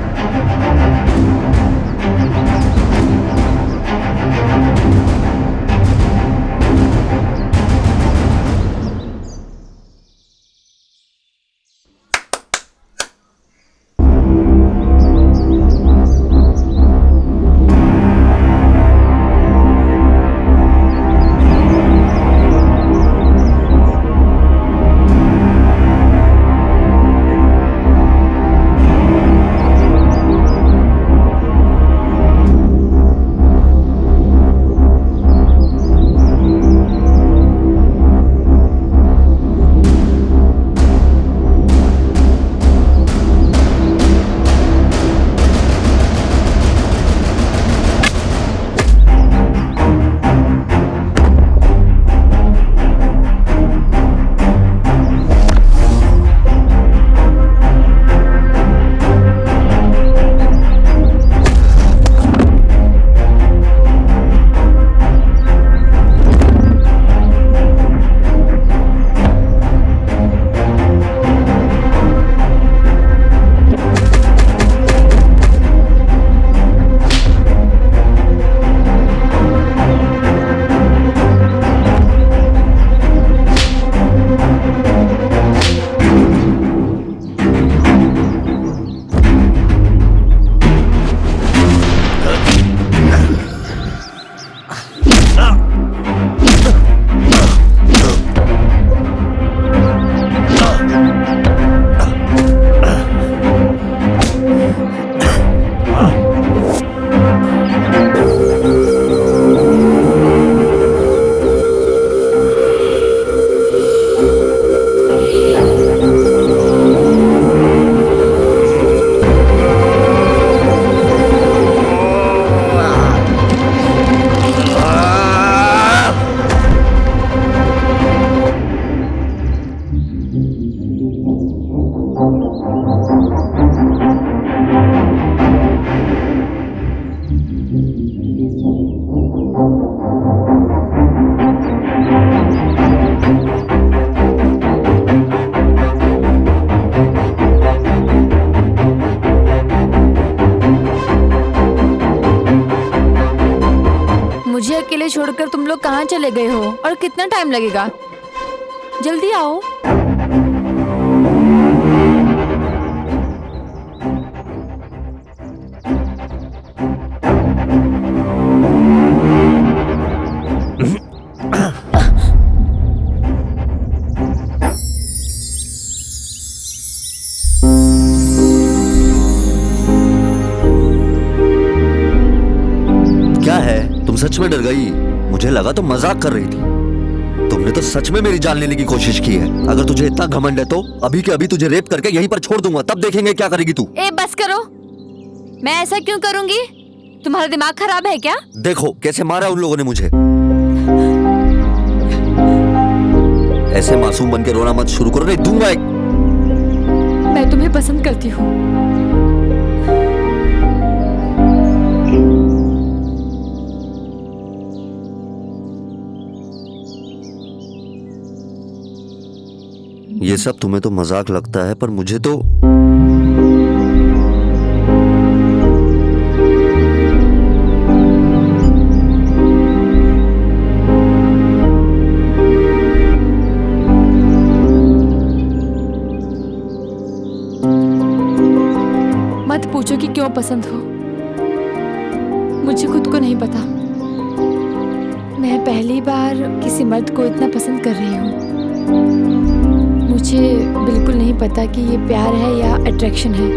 अकेले छोड़कर तुम लोग कहाँ चले गए हो और कितना टाइम लगेगा? जल्दी आओ। क्या है, तुम सच में डर गई? मुझे लगा तुम मजाक कर रही थी। तुमने तो सच में मेरी जान लेने की कोशिश की है। अगर तुझे इतना घमंड है तो अभी के अभी तुझे रेप करके यहीं पर छोड़ दूंगा, तब देखेंगे क्या करेगी तू। ए बस करो, मैं ऐसा क्यों करूंगी? तुम्हारा दिमाग खराब है क्या? देखो कैसे मारा उन लोगों ने मुझे। ऐसे मासूम बन के रोना मत शुरू करो, नहीं दूंगा एक। मैं तुम्हें पसंद करती हूँ। ये सब तुम्हें तो मजाक लगता है, पर मुझे तो मत पूछो कि क्यों पसंद हो, मुझे खुद को नहीं पता। मैं पहली बार किसी मर्द को इतना पसंद कर रही हूँ। मुझे बिल्कुल नहीं पता कि ये प्यार है या अट्रैक्शन है,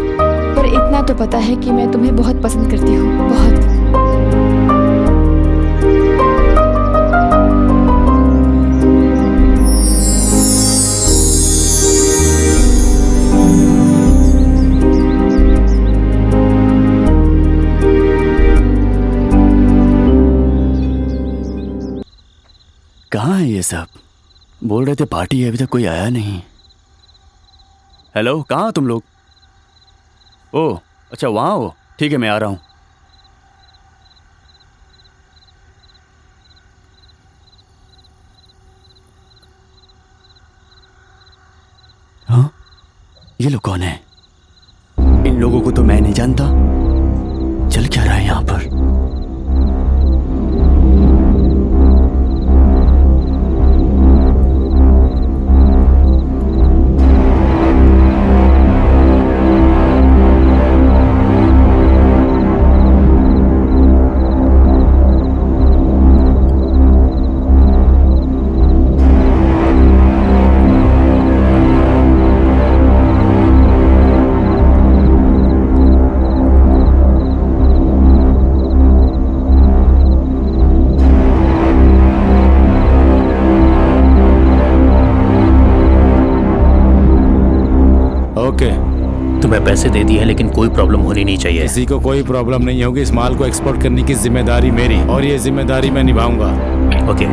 पर इतना तो पता है कि मैं तुम्हें बहुत पसंद करती हूँ, बहुत। कहाँ है ये सब? बोल रहे थे पार्टी है, अभी तक कोई आया नहीं। हेलो, कहाँ तुम लोग? ओह अच्छा, वहाँ हो, ठीक है मैं आ रहा हूँ। हाँ, ये लोग कौन है? इन लोगों को तो मैं नहीं जानता। चल क्या रहा है यहाँ पर? तुम्हें पैसे दे दिए हैं, लेकिन कोई प्रॉब्लम होनी नहीं चाहिए। किसी को कोई प्रॉब्लम नहीं होगी। इस माल को एक्सपोर्ट करने की जिम्मेदारी मेरी, और ये जिम्मेदारी मैं निभाऊंगा। ओके।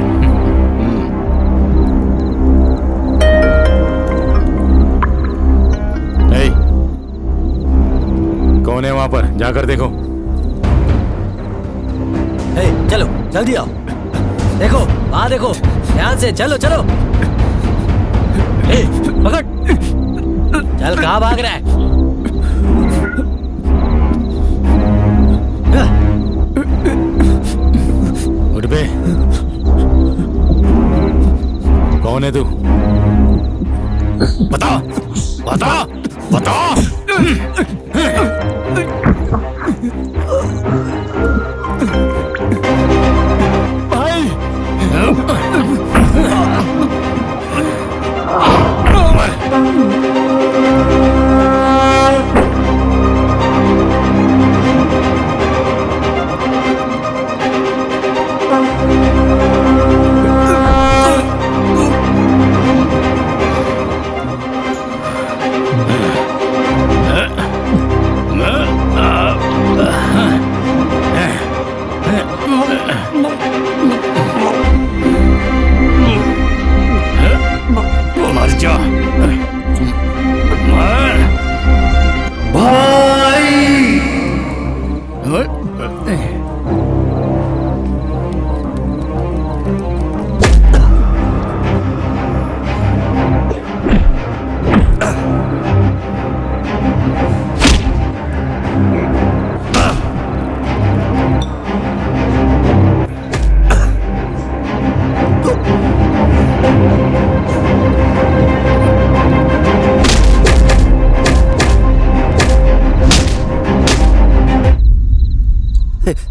कौन है वहां पर? जाकर देखो। चलो जल्दी आओ। देखो, हाँ देखो, ध्यान से चलो चलो। पकड़, चल कहाँ भाग रहा है? उठ बे। कौन है तू? बता बता बता।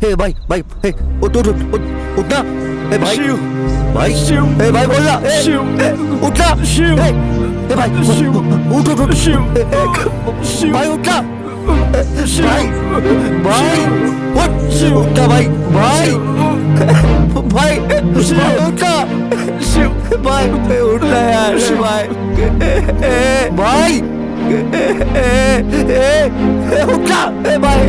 हे भाई भाई, हे उठ उठ उठ उठना। हे भाई भाई, हे भाई बोल रहा, उठना। हे भाई उठ उठ उठ, भाई उठना। भाई भाई उठना भाई, भाई भाई उठना, भाई उठना यार भाई, भाई उठना भाई।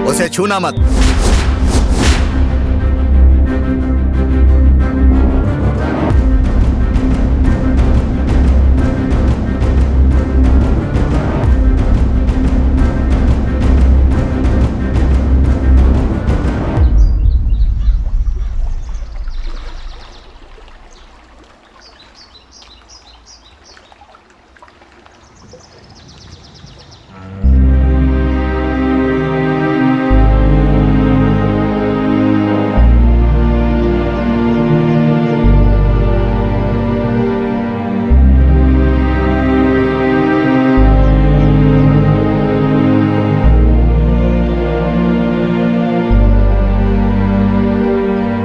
उसे छूना मत।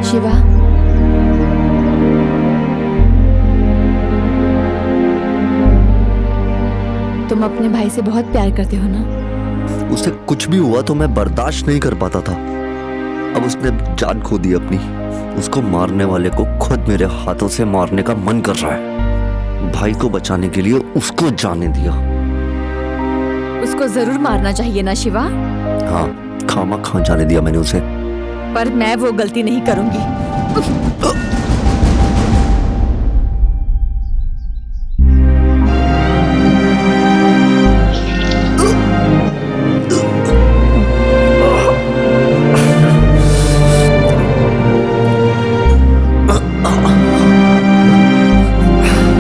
शिवा, तुम अपने भाई से बहुत प्यार करते हो ना? उससे कुछ भी हुआ तो मैं बर्दाश्त नहीं कर पाता था। अब उसने जान खो दी अपनी। उसको मारने वाले को खुद मेरे हाथों से मारने का मन कर रहा है। भाई को बचाने के लिए उसको जाने दिया। उसको जरूर मारना चाहिए ना शिवा? हाँ, खामा जाने दिया मैंने उसे। पर मैं वो गलती नहीं करूंगी।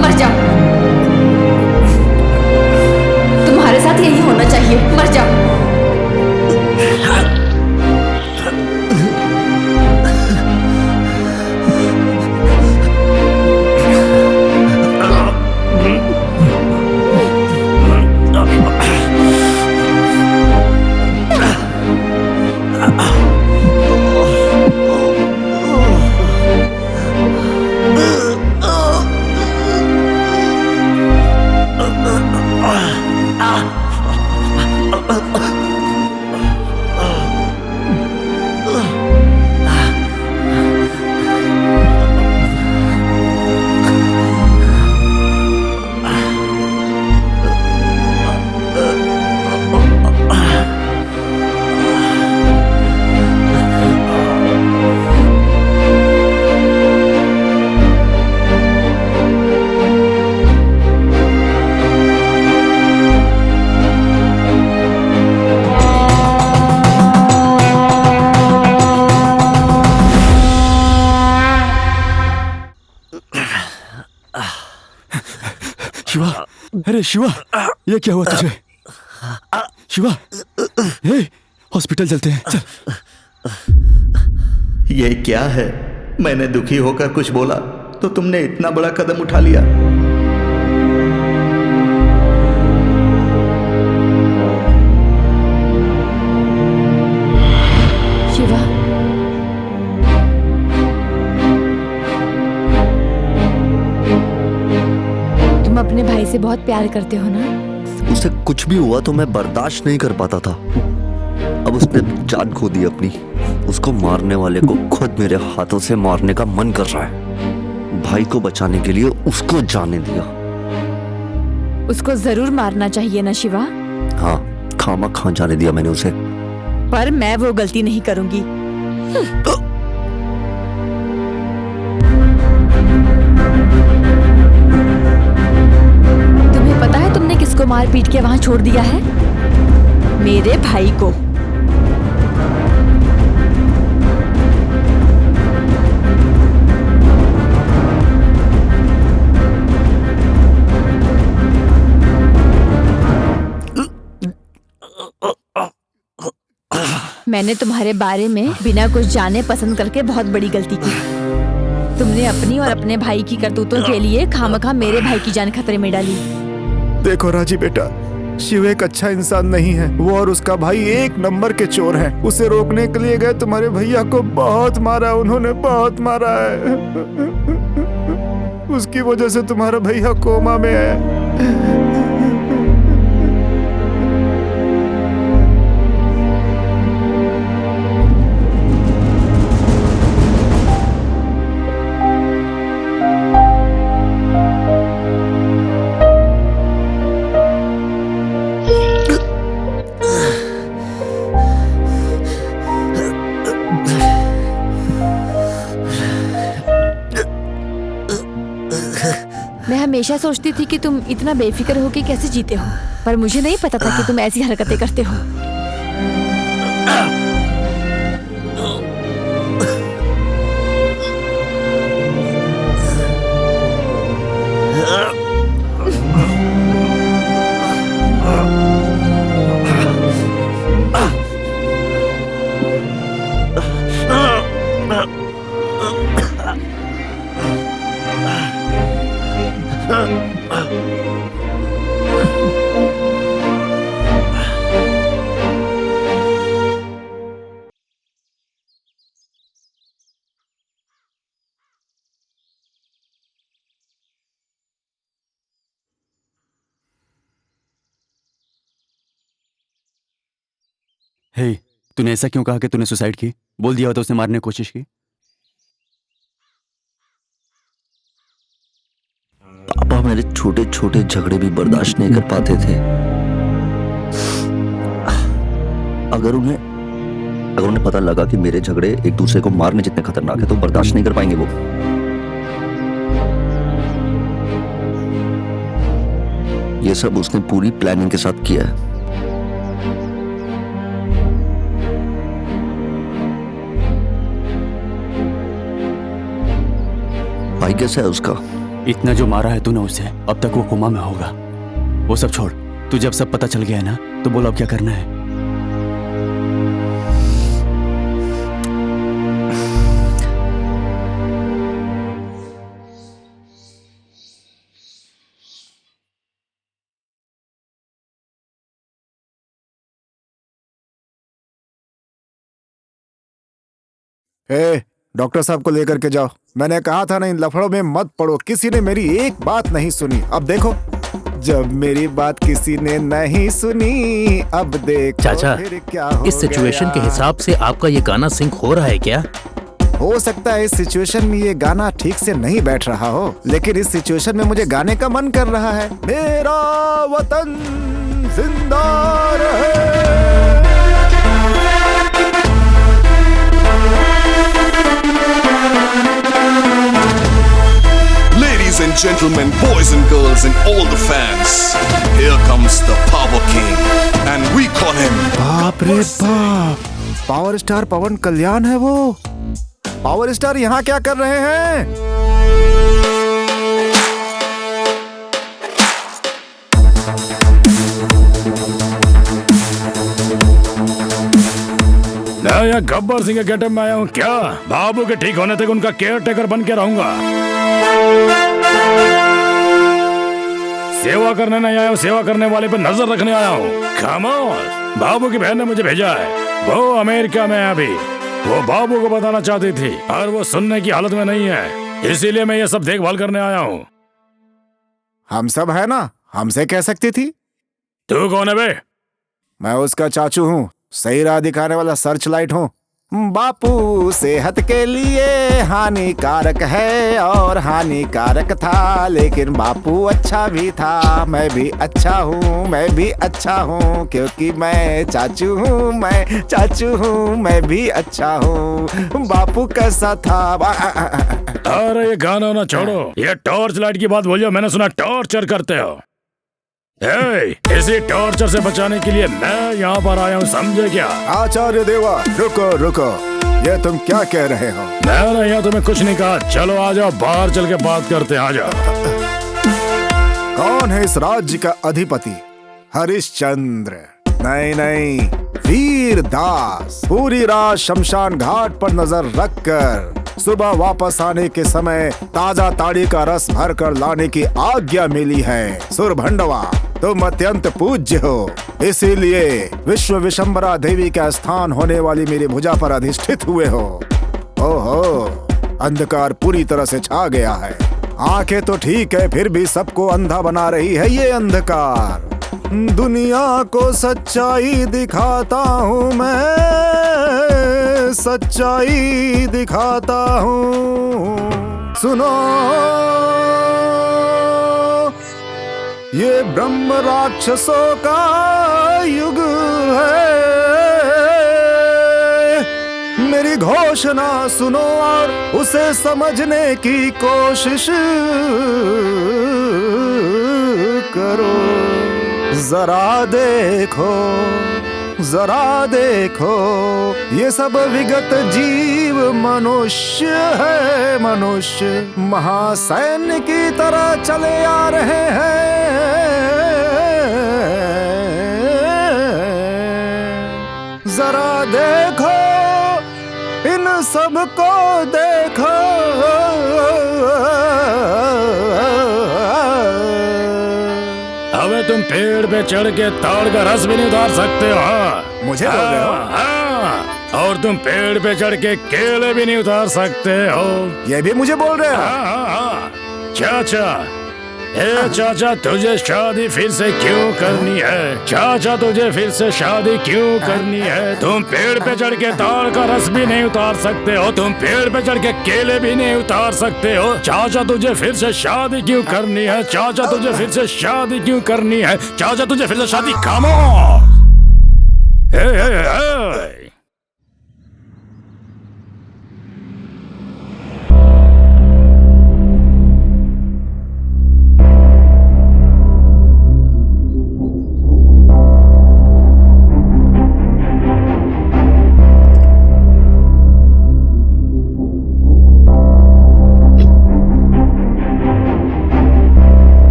मर जाओ, तुम्हारे साथ यही होना चाहिए। मर जाओ। शिवा, अरे शिवा, ये क्या हुआ तुझे? शिवा, हे, हॉस्पिटल चलते हैं, चल। ये क्या है? मैंने दुखी होकर कुछ बोला तो तुमने इतना बड़ा कदम उठा लिया। शिवा, अपने भाई से बहुत प्यार करते हो ना? उसे कुछ भी हुआ तो मैं बर्दाश्त नहीं कर पाता था। अब उसने जान खो दी अपनी। उसको मारने वाले को खुद मेरे हाथों से मारने का मन कर रहा है। भाई को बचाने के लिए उसको जाने दिया। उसको जरूर मारना चाहिए ना शिवा? हाँ, खामा खा जाने दिया मैंने उसे। पर मैं वो गलती नहीं करूंगी। तुम्हें पता है तुमने किसको मार पीट के वहां छोड़ दिया है? मेरे भाई को। मैंने तुम्हारे बारे में बिना कुछ जाने पसंद करके बहुत बड़ी गलती की। तुमने अपनी और अपने भाई की करतूतों के लिए खामखा मेरे भाई की जान खतरे में डाली। देखो राजी बेटा, शिव एक अच्छा इंसान नहीं है। वो और उसका भाई एक नंबर के चोर हैं। उसे रोकने के लिए गए तुम्हारे भैया को बहुत मारा, उन्होंने बहुत मारा है। उसकी वजह से तुम्हारा भैया कोमा में है। मैं हमेशा सोचती थी कि तुम इतना बेफिक्र होके कैसे जीते हो, पर मुझे नहीं पता था कि तुम ऐसी हरकतें करते हो। हे, तूने ऐसा क्यों कहा कि तूने सुसाइड की? बोल दिया होता उसने मारने की कोशिश की। पापा मेरे छोटे छोटे झगड़े भी बर्दाश्त नहीं कर पाते थे। अगर उन्हें पता लगा कि मेरे झगड़े एक दूसरे को मारने जितने खतरनाक है तो बर्दाश्त नहीं कर पाएंगे वो। ये सब उसने पूरी प्लानिंग के साथ किया है। भाई कैसा है उसका? इतना जो मारा है तूने उसे, अब तक वो कोमा में होगा। वो सब छोड़, तू जब सब पता चल गया है ना, तो बोल अब क्या करना है? डॉक्टर साहब को लेकर के जाओ। मैंने कहा था ना, इन लफड़ों में मत पड़ो। किसी ने मेरी एक बात नहीं सुनी। अब देखो, जब मेरी बात किसी ने नहीं सुनी, अब देखो चाचा, फिर क्या हो इस सिचुएशन गया। के हिसाब से आपका ये गाना सिंक हो रहा है क्या? हो सकता है इस सिचुएशन में ये गाना ठीक से नहीं बैठ रहा हो, लेकिन इस सिचुएशन में मुझे गाने का मन कर रहा है। मेरा वतन जिंदा रहे। Ladies and gentlemen, boys and girls and all the fans, here comes the Power King and we call him बाप रे बाप, पावर स्टार पवन कल्याण है वो। पावर स्टार यहाँ क्या कर रहे हैं? मैं यहाँ गब्बर सिंह के गेटअप में आया हूँ क्या? बाबू के ठीक होने तक उनका केयर टेकर बन के रहूंगा। सेवा करने नहीं आया हूँ, सेवा करने वाले पर नजर रखने आया हूँ। खामोश, बाबू की बहन ने मुझे भेजा है। वो अमेरिका में है अभी। वो बाबू को बताना चाहती थी और वो सुनने की हालत में नहीं है, इसीलिए मैं ये सब देखभाल करने आया हूँ। हम सब है ना, हमसे कह सकती थी। तू कौन है बे? मैं उसका चाचू हूँ, सही राह दिखाने वाला सर्च लाइट हूँ। बापू सेहत के लिए हानिकारक है और हानिकारक था, लेकिन बापू अच्छा भी था। मैं भी अच्छा हूँ, मैं भी अच्छा हूँ, क्योंकि मैं चाचू हूँ, मैं चाचू हूँ, मैं भी अच्छा हूँ। बापू कैसा था? अरे ये गाना ना छोड़ो, ये टॉर्च लाइट की बात बोलियो। मैंने सुना टॉर्चर करते हो। इसी टॉर्चर से बचाने के लिए मैं यहाँ पर आया हूँ, समझे क्या? आचार्य देवा, रुको रुको, ये तुम क्या कह रहे हो? मैंने यहाँ तुम्हें कुछ नहीं कहा। चलो आ जाओ, बाहर चल के बात करते हैं। आ जाओ। कौन है इस राज्य का अधिपति? हरिश्चंद्र? नहीं नहीं, वीर दास। पूरी रात शमशान घाट पर नजर रखकर सुबह वापस आने के समय ताजा ताड़ी का रस भर कर लाने की आज्ञा मिली है। सुरभंडवा, तुम अत्यंत पूज्य हो, इसीलिए विश्व विशंबरा देवी का स्थान होने वाली मेरी भुजा पर अधिष्ठित हुए हो। ओहो, अंधकार पूरी तरह से छा गया है। आंखें तो ठीक है, फिर भी सबको अंधा बना रही है ये अंधकार। दुनिया को सच्चाई दिखाता हूँ मैं, सच्चाई दिखाता हूँ। सुनो, ये ब्रह्म राक्षसों का युग है। मेरी घोषणा सुनो और उसे समझने की कोशिश करो। जरा देखो, जरा देखो, ये सब विगत जीव मनुष्य है। मनुष्य महासैन्य की तरह चले आ रहे हैं। जरा देखो, इन सबको देखो। अबे तुम पेड़ पे चढ़ के ताड़ का रस भी नहीं उतार सकते हो। मुझे बोल रहे हो? हाँ, और तुम पेड़ पे चढ़ के केले भी नहीं उतार सकते हो। ये भी मुझे बोल रहे हो? हाँ। चाचा, चाचा तुझे शादी फिर से क्यों करनी है? चाचा तुझे फिर से शादी क्यों करनी है? तुम पेड़ पे चढ़ के ताड़ का रस भी नहीं उतार सकते हो, तुम पेड़ पे चढ़ के केले भी नहीं उतार सकते हो। चाचा तुझे फिर से शादी क्यों करनी है? चाचा तुझे फिर से शादी क्यों करनी है? चाचा तुझे फिर से शादी। खामोश।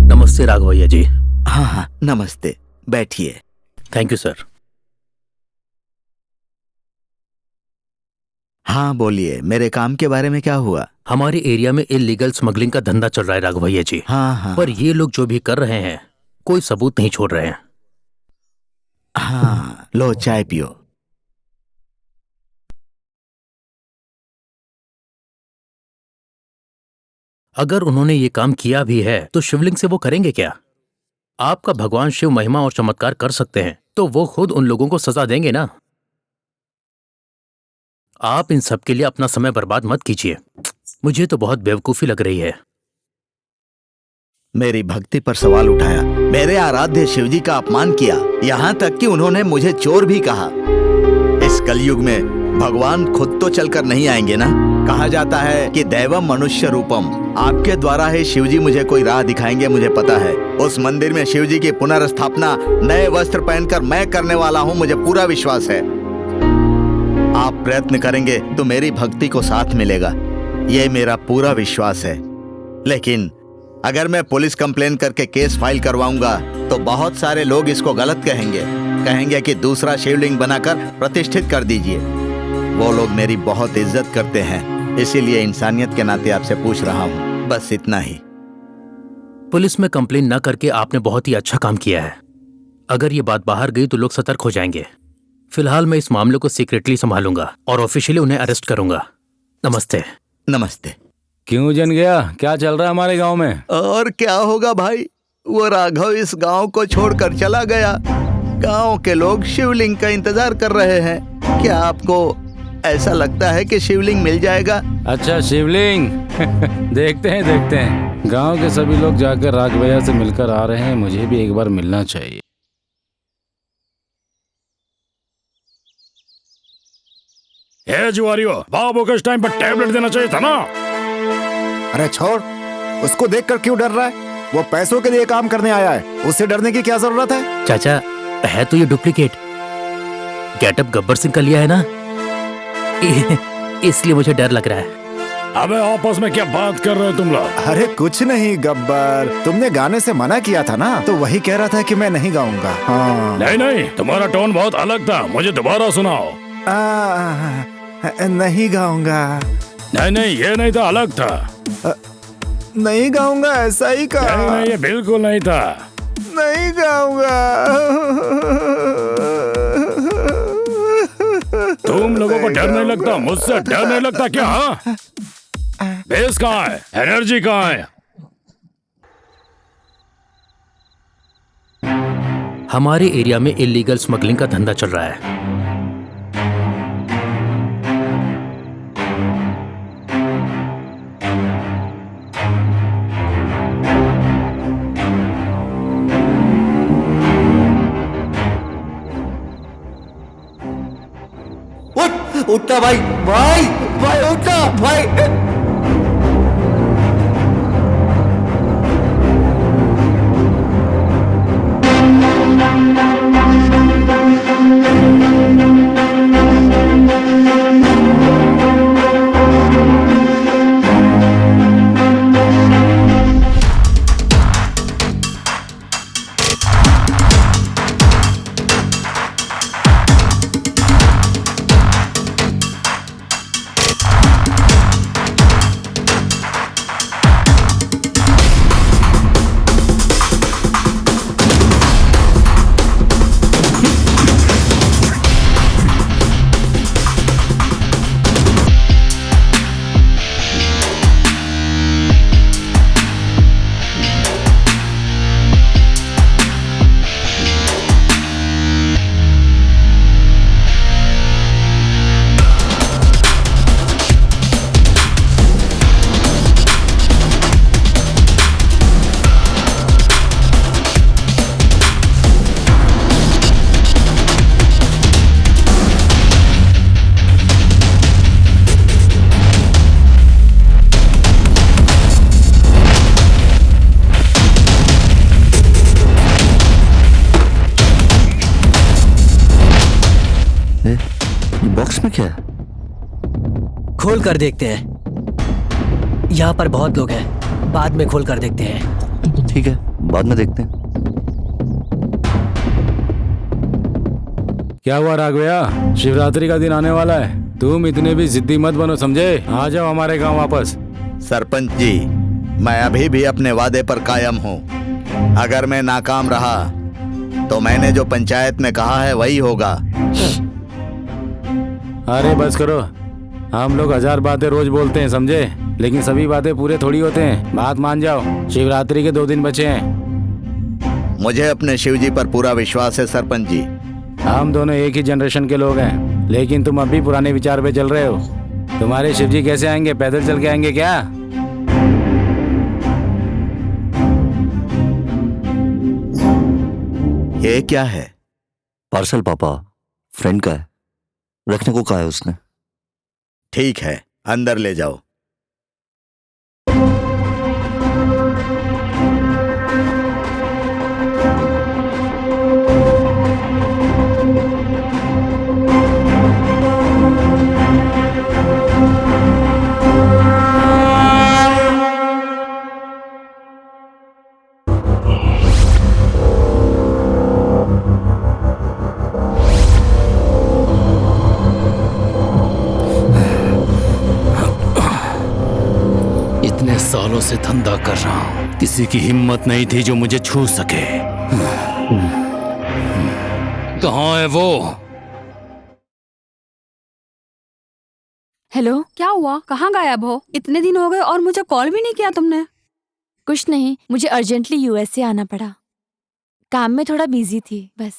नमस्ते राघवैया जी। हाँ हाँ, नमस्ते, बैठिए। Thank you sir. हाँ बोलिए, मेरे काम के बारे में क्या हुआ? हमारे एरिया में इलीगल स्मगलिंग का धंधा चल रहा है राघवैया जी। हाँ हाँ। पर ये लोग जो भी कर रहे हैं कोई सबूत नहीं छोड़ रहे हैं। हाँ, लो चाय पियो। अगर उन्होंने ये काम किया भी है तो शिवलिंग से वो करेंगे क्या? आपका भगवान शिव महिमा और चमत्कार कर सकते हैं तो वो खुद उन लोगों को सजा देंगे ना। आप इन सब के लिए अपना समय बर्बाद मत कीजिए। मुझे तो बहुत बेवकूफी लग रही है। मेरी भक्ति पर सवाल उठाया, मेरे आराध्य शिवजी का अपमान किया, यहाँ तक कि उन्होंने मुझे चोर भी कहा। इस कलयुग में भगवान खुद तो चलकर नहीं आएंगे ना। कहा जाता है कि दैवम मनुष्य रूपम। आपके द्वारा ही शिवजी मुझे कोई राह दिखाएंगे, मुझे पता है। उस मंदिर में शिवजी की पुनर्स्थापना नए वस्त्र पहनकर मैं करने वाला हूँ, मुझे पूरा विश्वास है। आप प्रयत्न करेंगे तो मेरी भक्ति को साथ मिलेगा, ये मेरा पूरा विश्वास है। लेकिन अगर मैं पुलिस कंप्लेन करके केस फाइल करवाऊंगा तो बहुत सारे लोग इसको गलत कहेंगे कि दूसरा शिवलिंग बनाकर प्रतिष्ठित कर दीजिए। वो लोग मेरी बहुत इज्जत करते हैं, इसीलिए इंसानियत के नाते आपसे पूछ रहा हूँ, बस इतना ही। पुलिस में कंप्लेन न करके आपने बहुत ही अच्छा काम किया है। अगर ये बात बाहर गई तो लोग सतर्क हो जाएंगे, फिलहाल मैं इस मामले को सीक्रेटली संभालूंगा और ऑफिशियली उन्हें अरेस्ट करूंगा। नमस्ते। नमस्ते। क्यों जन गया? क्या चल रहा है हमारे गांव में? और क्या होगा भाई, वो राघव इस गांव को छोड़कर चला गया। गांव के लोग शिवलिंग का इंतजार कर रहे हैं। क्या आपको ऐसा लगता है कि शिवलिंग मिल जाएगा? अच्छा, शिवलिंग। देखते हैं। गांव के सभी लोग जाकर राघवैया से मिलकर आ रहे हैं, मुझे भी एक बार मिलना चाहिए। हे जुआरियो, बाबू को इस टाइम पर टैबलेट देना चाहिए था ना। अरे छोड़, उसको देखकर क्यों डर रहा है? वो पैसों के लिए काम करने आया है, उससे डरने की क्या जरूरत है? चाचा, है तो ये डुप्लीकेट। गेटअप गब्बर सिंह का लिया है ना, इसलिए मुझे डर लग रहा है। अबे आपस में क्या बात कर रहे हो तुम लोग? अरे कुछ नहीं गब्बर, तुमने गाने से मना किया था ना, तो वही कह रहा था कि मैं नहीं गाऊंगा। हाँ। नहीं, तुम्हारा टोन बहुत अलग था, मुझे दोबारा सुनाओ। नहीं गाऊंगा। नहीं, ये नहीं था, अलग था। नहीं गाऊंगा, ऐसा ही कहा। नहीं, ये बिल्कुल नहीं था। नहीं गाऊंगा। तुम लोगों को डर नहीं लगता? मुझसे डर नहीं लगता क्या? हाँ? बेस कहाँ है? एनर्जी कहाँ है? हमारे एरिया में इलीगल स्मगलिंग का धंधा चल रहा है। उठना भाई, उठना भाई। बॉक्स में क्या है? खोल कर देखते हैं। यहाँ पर बहुत लोग हैं, बाद में खोल कर देखते हैं। ठीक है, बाद में देखते हैं। क्या हुआ राघवैया? शिवरात्रि का दिन आने वाला है, तुम इतने भी जिद्दी मत बनो, समझे? आ जाओ हमारे गांव वापस। सरपंच जी, मैं अभी भी अपने वादे पर कायम हूँ। अगर मैं नाकाम रहा तो मैंने जो पंचायत में कहा है वही होगा। अरे बस करो, हम लोग 1000 बातें रोज बोलते हैं, समझे? लेकिन सभी बातें पूरे थोड़ी होते हैं। बात मान जाओ, शिवरात्रि के 2 दिन बचे हैं। मुझे अपने शिव जी पर पूरा विश्वास है सरपंच जी। हम दोनों एक ही जनरेशन के लोग हैं, लेकिन तुम अभी पुराने विचार पे चल रहे हो। तुम्हारे शिव जी कैसे आएंगे? पैदल चल के आएंगे क्या? ये क्या है? पार्सल पापा, फ्रेंड का है, रखने को कहा है उसने। ठीक है, अंदर ले जाओ। सालों से धंधा कर रहा हूं, किसी की हिम्मत नहीं थी जो मुझे छू सके। कहां है वो? हेलो। क्या हुआ? कहाँ गायब हो? इतने दिन हो गए और मुझे कॉल भी नहीं किया तुमने। कुछ नहीं, मुझे अर्जेंटली यूएस से आना पड़ा। काम में थोड़ा बिजी थी बस।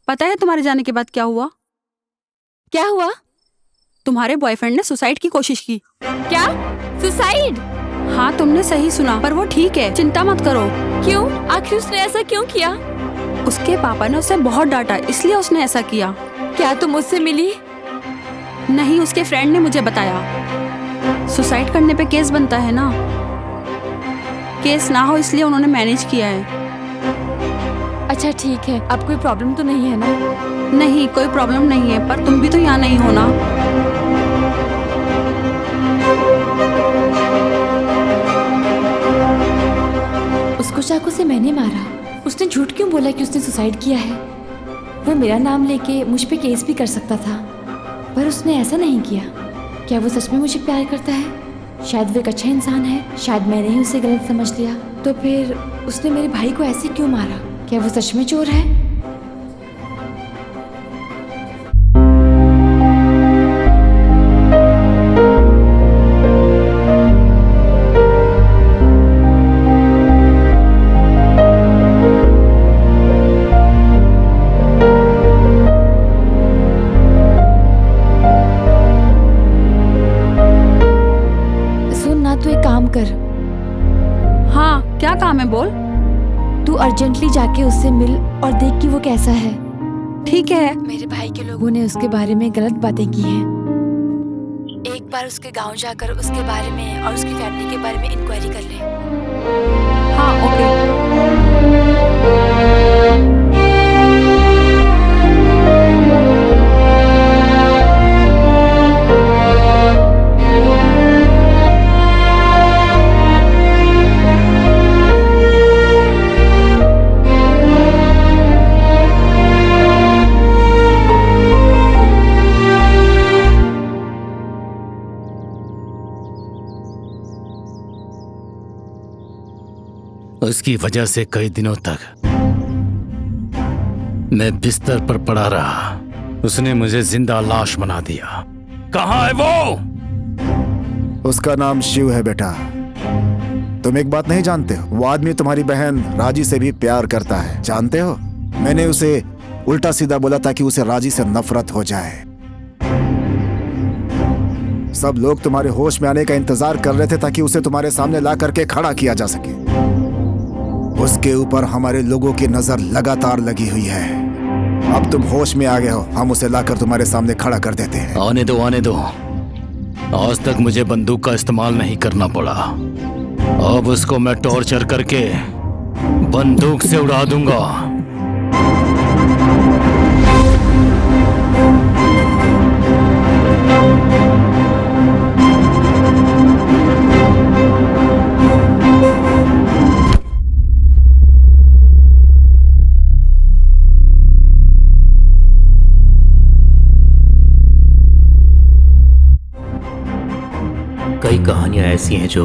पता है तुम्हारे जाने के बाद क्या हुआ? क्या हुआ? तुम्हारे बॉयफ्रेंड ने सुसाइड की कोशिश की। क्या? सुसाइड? हाँ तुमने सही सुना, पर वो ठीक है, चिंता मत करो। क्यों? आखिर उसने ऐसा क्यों किया? उसके पापा ने उसे बहुत डांटा, इसलिए उसने ऐसा किया। क्या तुम उससे मिली? नहीं, उसके फ्रेंड ने मुझे बताया। सुसाइड करने पे केस बनता है ना, केस ना हो इसलिए उन्होंने मैनेज किया है। अच्छा ठीक है, अब कोई प्रॉब्लम तो नहीं है ना? नहीं, कोई प्रॉब्लम नहीं है, पर तुम भी तो यहाँ नहीं हो ना। उसको चाकू से मैंने मारा। उसने झूठ क्यों बोला कि उसने सुसाइड किया है? वो मेरा नाम लेके मुझ पे केस भी कर सकता था, पर उसने ऐसा नहीं किया। क्या वो सच में मुझे प्यार करता है? शायद वो एक अच्छा इंसान है, शायद मैंने ही उसे गलत समझ लिया। तो फिर उसने मेरे भाई को ऐसे क्यों मारा? क्या वो सच में चोर है? हाँ, क्या काम है बोल। तू अर्जेंटली जाके उससे मिल और देख कि वो कैसा है। ठीक है। मेरे भाई के लोगों ने उसके बारे में गलत बातें की हैं। एक बार उसके गांव जाकर उसके बारे में और उसकी फैमिली के बारे में इंक्वायरी कर ले। हाँ ओके। उसकी वजह से कई दिनों तक मैं बिस्तर पर पड़ा रहा। उसने मुझे जिंदा लाश बना दिया। कहाँ है वो? उसका नाम शिव है बेटा। तुम एक बात नहीं जानते हो, वो आदमी तुम्हारी बहन राजी से भी प्यार करता है, जानते हो? मैंने उसे उल्टा सीधा बोला ताकि उसे राजी से नफरत हो जाए। सब लोग तुम्हारे होश में आने का इंतजार कर रहे थे ताकि उसे तुम्हारे सामने ला करके खड़ा किया जा सके। उसके ऊपर हमारे लोगों की नजर लगातार लगी हुई है। अब तुम होश में आ गए हो, हम उसे लाकर तुम्हारे सामने खड़ा कर देते हैं। आने दो, आने दो। आज तक मुझे बंदूक का इस्तेमाल नहीं करना पड़ा, अब उसको मैं टॉर्चर करके बंदूक से उड़ा दूंगा। कई कहानियां ऐसी हैं जो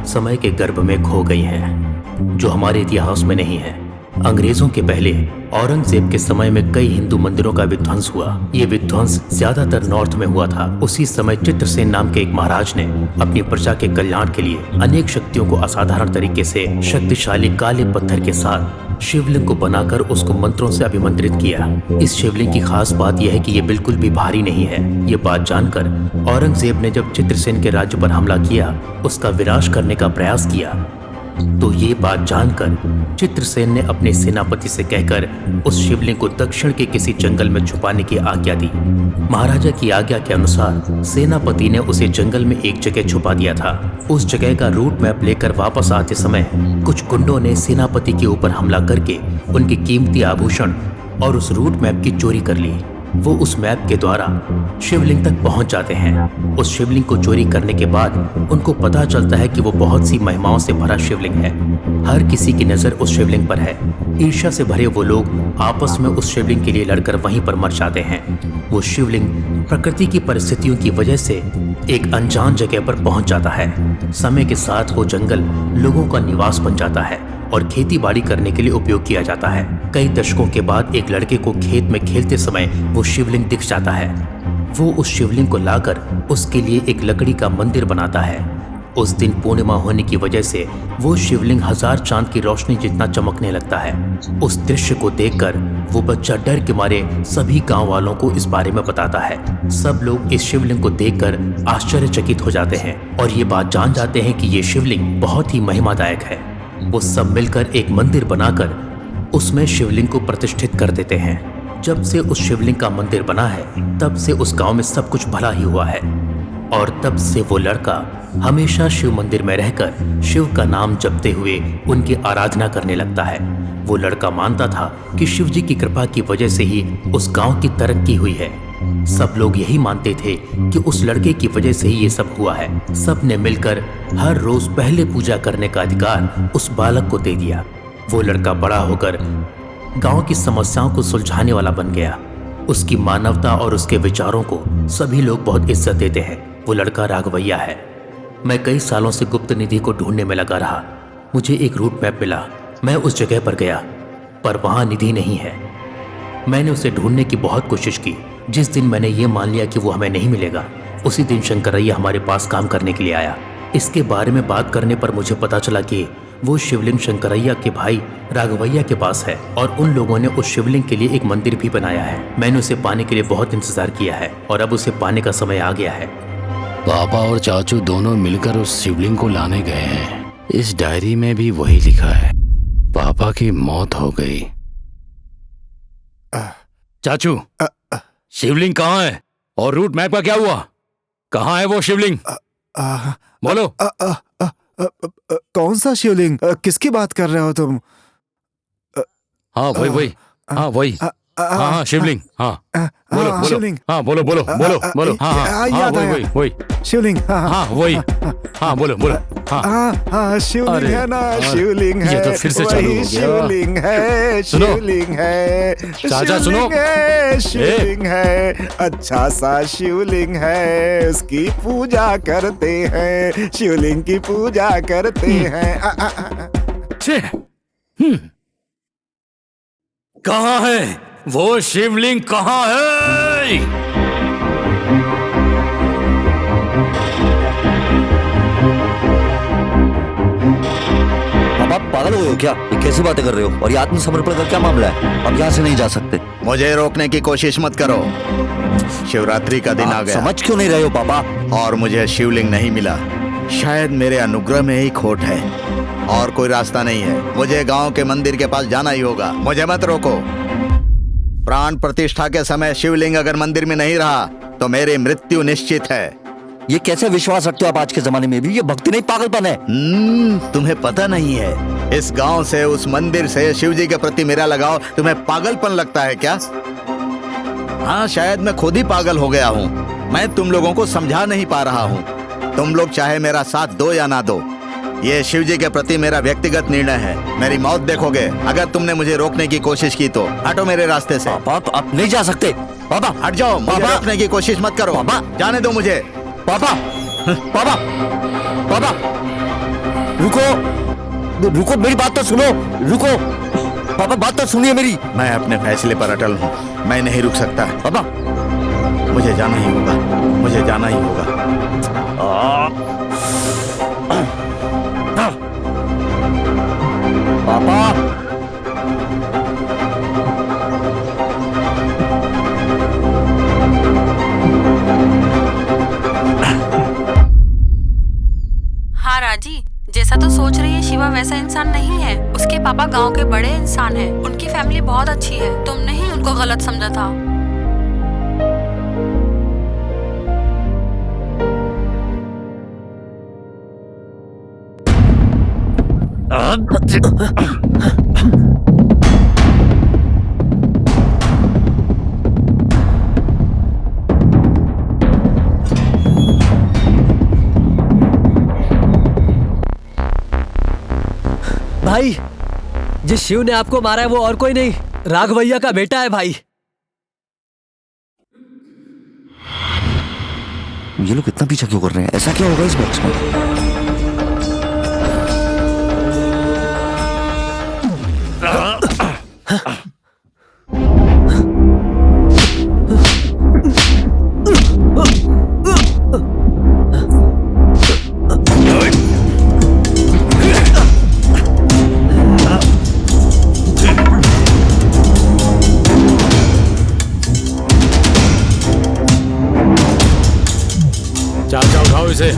समय के गर्भ में खो गई हैं, जो हमारे इतिहास में नहीं है। अंग्रेजों के पहले औरंगजेब के समय में कई हिंदू मंदिरों का विध्वंस हुआ। ये विध्वंस ज्यादातर नॉर्थ में हुआ था। उसी समय चित्रसेन नाम के एक महाराज ने अपनी प्रजा के कल्याण के लिए अनेक शक्तियों को असाधारण तरीके से शक्तिशाली काले पत्थर के साथ शिवलिंग को बनाकर उसको मंत्रों से अभिमंत्रित किया। इस शिवलिंग की खास बात यह है कि ये बिल्कुल भी भारी नहीं है। ये बात जानकर औरंगजेब ने जब चित्रसेन के राज्य पर हमला किया, उसका विनाश करने का प्रयास किया, तो ये बात जानकर चित्रसेन ने अपने सेनापति से कहकर उस शिवलिंग को दक्षिण के किसी जंगल में छुपाने की आज्ञा दी। महाराजा की आज्ञा के अनुसार सेनापति ने उसे जंगल में एक जगह छुपा दिया था। उस जगह का रूट मैप लेकर वापस आते समय कुछ गुंडों ने सेनापति के ऊपर हमला करके उनके कीमती आभूषण और उस रूट मैप की चोरी कर ली। वो उस मैप के द्वारा शिवलिंग तक पहुंच जाते हैं। उस शिवलिंग को चोरी करने के बाद उनको पता चलता है कि वो बहुत सी महिमाओं से भरा शिवलिंग है। हर किसी की नजर उस शिवलिंग पर है। ईर्ष्या से भरे वो लोग आपस में उस शिवलिंग के लिए लड़कर वहीं पर मर जाते हैं। वो शिवलिंग प्रकृति की परिस्थितियों की वजह से एक अनजान जगह पर पहुंच जाता है। समय के साथ वो जंगल लोगों का निवास बन जाता है और खेती बाड़ी करने के लिए उपयोग किया जाता है। कई दशकों के बाद एक लड़के को खेत में खेलते समय वो शिवलिंग दिख जाता है। वो उस शिवलिंग को लाकर उसके लिए एक लकड़ी का मंदिर बनाता है। उस दिन पूर्णिमा होने की वजह से वो शिवलिंग 1000 चांद की रोशनी जितना चमकने लगता है। उस दृश्य को देखकर वो बच्चा डर के मारे सभी गांव वालों को इस बारे में बताता है। सब लोग इस शिवलिंग को देखकर आश्चर्यचकित हो जाते हैं और ये बात जान जाते हैं कि ये शिवलिंग बहुत ही महिमादायक है। वो सब मिलकर एक मंदिर बनाकर उसमें शिवलिंग को प्रतिष्ठित कर देते हैं। जब से उस शिवलिंग का मंदिर बना है तब से उस गांव में सब कुछ भला ही हुआ है और तब से वो लड़का हमेशा शिव मंदिर में रहकर शिव का नाम जपते हुए उनकी आराधना करने लगता है। वो लड़का मानता था कि शिव जी की कृपा की वजह से ही उस गांव की तरक्की हुई है। सब लोग यही मानते थे कि उस लड़के की वजह से ही ये सब हुआ है। सब ने मिलकर हर रोज पहले पूजा करने का अधिकार उस बालक को दे दिया। वो लड़का बड़ा होकर गांव की समस्याओं को सुलझाने वाला बन गया। उसकी मानवता और उसके विचारों को सभी लोग बहुत इज्जत देते हैं। वो लड़का राघवैया है। मैं कई सालों से गुप्त निधि को ढूंढने में लगा रहा। मुझे एक रूट मैप मिला। मैं उस जगह पर गया पर वहां निधि नहीं है। मैंने उसे ढूंढने की बहुत कोशिश की। जिस दिन मैंने ये मान लिया कि वो हमें नहीं मिलेगा उसी दिन शंकरैया हमारे पास काम करने के लिए आया। इसके बारे में बात करने पर मुझे पता चला कि वो शिवलिंग शंकरैया के भाई राघवैया के पास है और उन लोगों ने उस शिवलिंग के लिए एक मंदिर भी बनाया है। मैंने उसे पाने के लिए बहुत इंतजार किया है और अब उसे पाने का समय आ गया है। पापा और चाचू दोनों मिलकर उस शिवलिंग को लाने गए हैं। इस डायरी में भी वही लिखा है। पापा की मौत हो गई। चाचू, शिवलिंग कहाँ है और रूट मैप का क्या हुआ? कहाँ है वो शिवलिंग? बोलो। कौन सा शिवलिंग? किसकी बात कर रहे हो तुम? हाँ वही हाँ वही हाँ शिवलिंग। हाँ बोलो बोलो। शिवलिंग। हाँ बोलो बोलो बोलो बोलो। हाँ याद आया। वही शिवलिंग। हाँ वही। हाँ बोलो बोलो। हाँ शिवलिंग है ना, शिवलिंग है। ये तो फिर से चालू हो गया। शिवलिंग है, शिवलिंग है। चाचा सुनो। शिवलिंग है, अच्छा सा शिवलिंग है। उसकी पूजा करते हैं, शिवलिंग की पूजा करते हैं। कहाँ है वो शिवलिंग? कहाँ है? आप पागल हो क्या? ये कैसी बातें कर रहे हो? और ये आत्मसमर्पण का क्या मामला है? अब यहाँ से नहीं जा सकते। मुझे रोकने की कोशिश मत करो। शिवरात्रि का दिन आ गया। समझ क्यों नहीं रहे हो पापा? और मुझे शिवलिंग नहीं मिला। शायद मेरे अनुग्रह में ही खोट है और कोई रास्ता नहीं है। मुझे गांव के मंदिर के पास जाना ही होगा। मुझे मत रोको। प्राण प्रतिष्ठा के समय शिवलिंग अगर मंदिर में नहीं रहा तो मेरी मृत्यु निश्चित है। ये कैसे विश्वास रखते हो आप आज के जमाने में भी? ये भक्ति नहीं पागलपन है। तुम्हें पता नहीं है। इस गांव से, उस मंदिर से शिव जी के प्रति मेरा लगाव तुम्हें पागलपन लगता है क्या? हाँ शायद मैं खुद ही पागल हो गया हूँ। मैं तुम लोगों को समझा नहीं पा रहा हूँ। तुम लोग चाहे मेरा साथ दो या ना दो, ये शिव जी के प्रति मेरा व्यक्तिगत निर्णय है। मेरी मौत देखोगे अगर तुमने मुझे रोकने की कोशिश की तो। हटो मेरे रास्ते से। पापा आप नहीं जा सकते। पापा हट जाओ। मुझे रोकने की कोशिश मत करो। पापा जाने दो मुझे। पापा पापा पापा रुको, मेरी बात तो सुनो। रुको पापा, बात तो सुनिए मेरी। मैं अपने फैसले पर अटल हूँ। मैं नहीं रुक सकता। पापा मुझे जाना ही होगा। मुझे जाना ही होगा। पापा हाँ राजी, जैसा तो सोच रही है शिवा वैसा इंसान नहीं है। उसके पापा गांव के बड़े इंसान हैं। उनकी फैमिली बहुत अच्छी है। तुमने ही उनको गलत समझा था। भाई, जिस शिव ने आपको मारा है वो और कोई नहीं, राघवैया का बेटा है भाई। ये लोग इतना पीछा क्यों कर रहे हैं? ऐसा क्या होगा इस बॉक्स में? उठाओ इसे।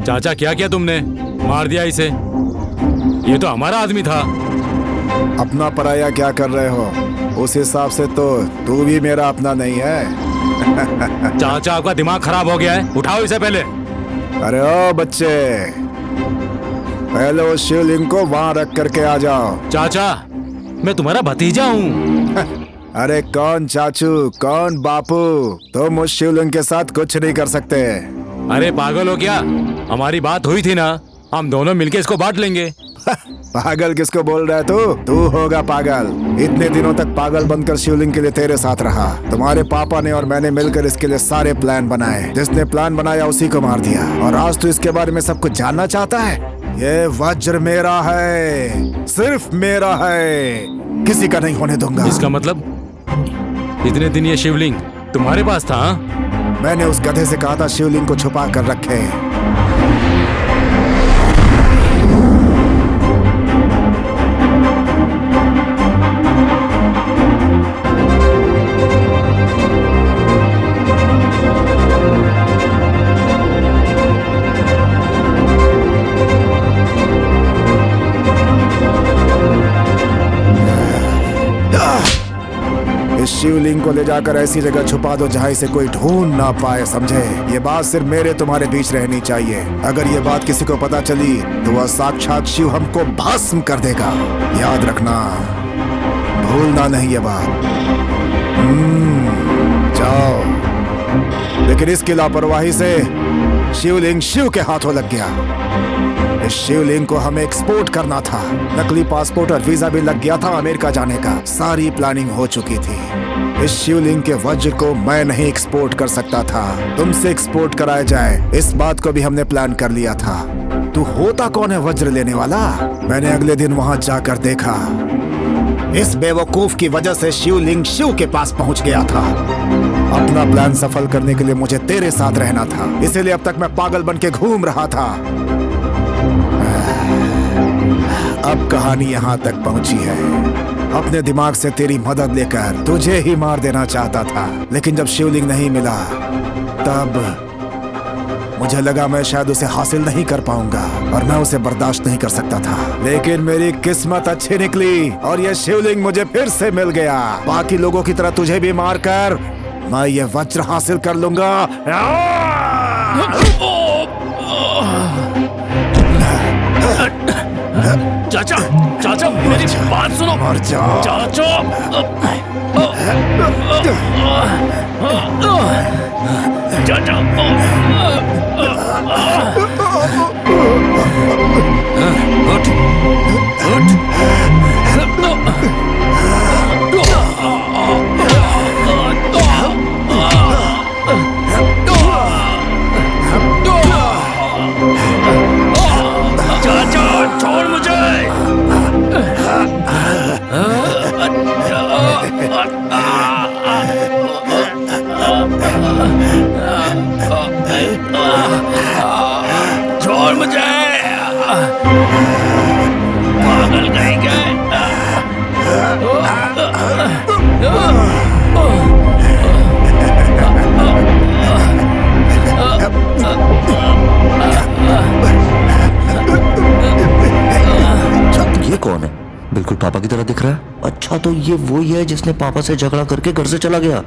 चाचा क्या किया तुमने? मार दिया इसे। ये तो हमारा आदमी था। अपना पराया क्या कर रहे हो? उस हिसाब से तो तू भी मेरा अपना नहीं है। चाचा आपका दिमाग खराब हो गया है, उठाओ इसे पहले। अरे ओ बच्चे, पहले उस शिवलिंग को वहां रख करके आ जाओ। चाचा मैं तुम्हारा भतीजा हूँ। अरे कौन चाचू कौन बापू, तुम उस शिवलिंग के साथ कुछ नहीं कर सकते। अरे पागल हो क्या? हमारी बात हुई थी ना, हम दोनों मिलके इसको बांट लेंगे। पागल किसको बोल रहा है तू होगा पागल। इतने दिनों तक पागल बनकर शिवलिंग के लिए तेरे साथ रहा। तुम्हारे पापा ने और मैंने मिलकर इसके लिए सारे प्लान बनाए। जिसने प्लान बनाया उसी को मार दिया, और आज तू इसके बारे में सब कुछ जानना चाहता है। ये वज्र मेरा है, सिर्फ मेरा है, किसी का नहीं होने दूंगा। इसका मतलब इतने दिन ये शिवलिंग तुम्हारे पास था? मैंने उस गधे से कहा था शिवलिंग को छुपा कर रखे। इस शिवलिंग को ले जाकर ऐसी जगह छुपा दो जहाँ इसे कोई ढूंढ ना पाए, समझे? ये बात सिर्फ मेरे तुम्हारे बीच रहनी चाहिए। अगर ये बात किसी को पता चली तो वह साक्षात शिव हमको भस्म कर देगा। याद रखना, भूलना नहीं ये बात। जाओ। लेकिन इसकी लापरवाही से शिवलिंग शिव के हाथों लग गया। इस शिवलिंग को हमें एक्सपोर्ट करना था। नकली पासपोर्ट और वीजा भी लग गया था अमेरिका जाने का। सारी प्लानिंग हो चुकी थी। इस शिवलिंग के वज्र को मैं नहीं एक्सपोर्ट कर सकता था, तुमसे एक्सपोर्ट कराया जाए, इस बात को भी हमने प्लान कर लिया था। तू होता कौन है वज्र लेने वाला? मैंने अगले दिन वहां जाकर देखा। इस बेवकूफ की वजह से शिवलिंग शिव के पास पहुंच गया था। अपना प्लान सफल करने के लिए मुझे तेरे साथ रहना था, इसीलिए अब तक मैं पागल बन के घूम रहा था। अब कहानी यहाँ तक पहुंची है। अपने दिमाग से तेरी मदद लेकर तुझे ही मार देना चाहता था, लेकिन जब शिवलिंग नहीं मिला तब मुझे लगा मैं शायद उसे हासिल नहीं कर पाऊंगा, और मैं उसे बर्दाश्त नहीं कर सकता था। लेकिन मेरी किस्मत अच्छी निकली और यह शिवलिंग मुझे फिर से मिल गया। बाकी लोगों की तरह तुझे भी मारकर मैं ये वज्र हासिल कर लूंगा। चाचा, चाचा मेरी बात सुनो। मर जा चाचा। चाचा। उठ, उठ। चाचा छोड़ मुझे। छोड़ मुझे, पागल कहीं गए। बिल्कुल पापा की तरह दिख रहा है। अच्छा तो ये वही है जिसने पापा से झगड़ा करके घर से चला गया।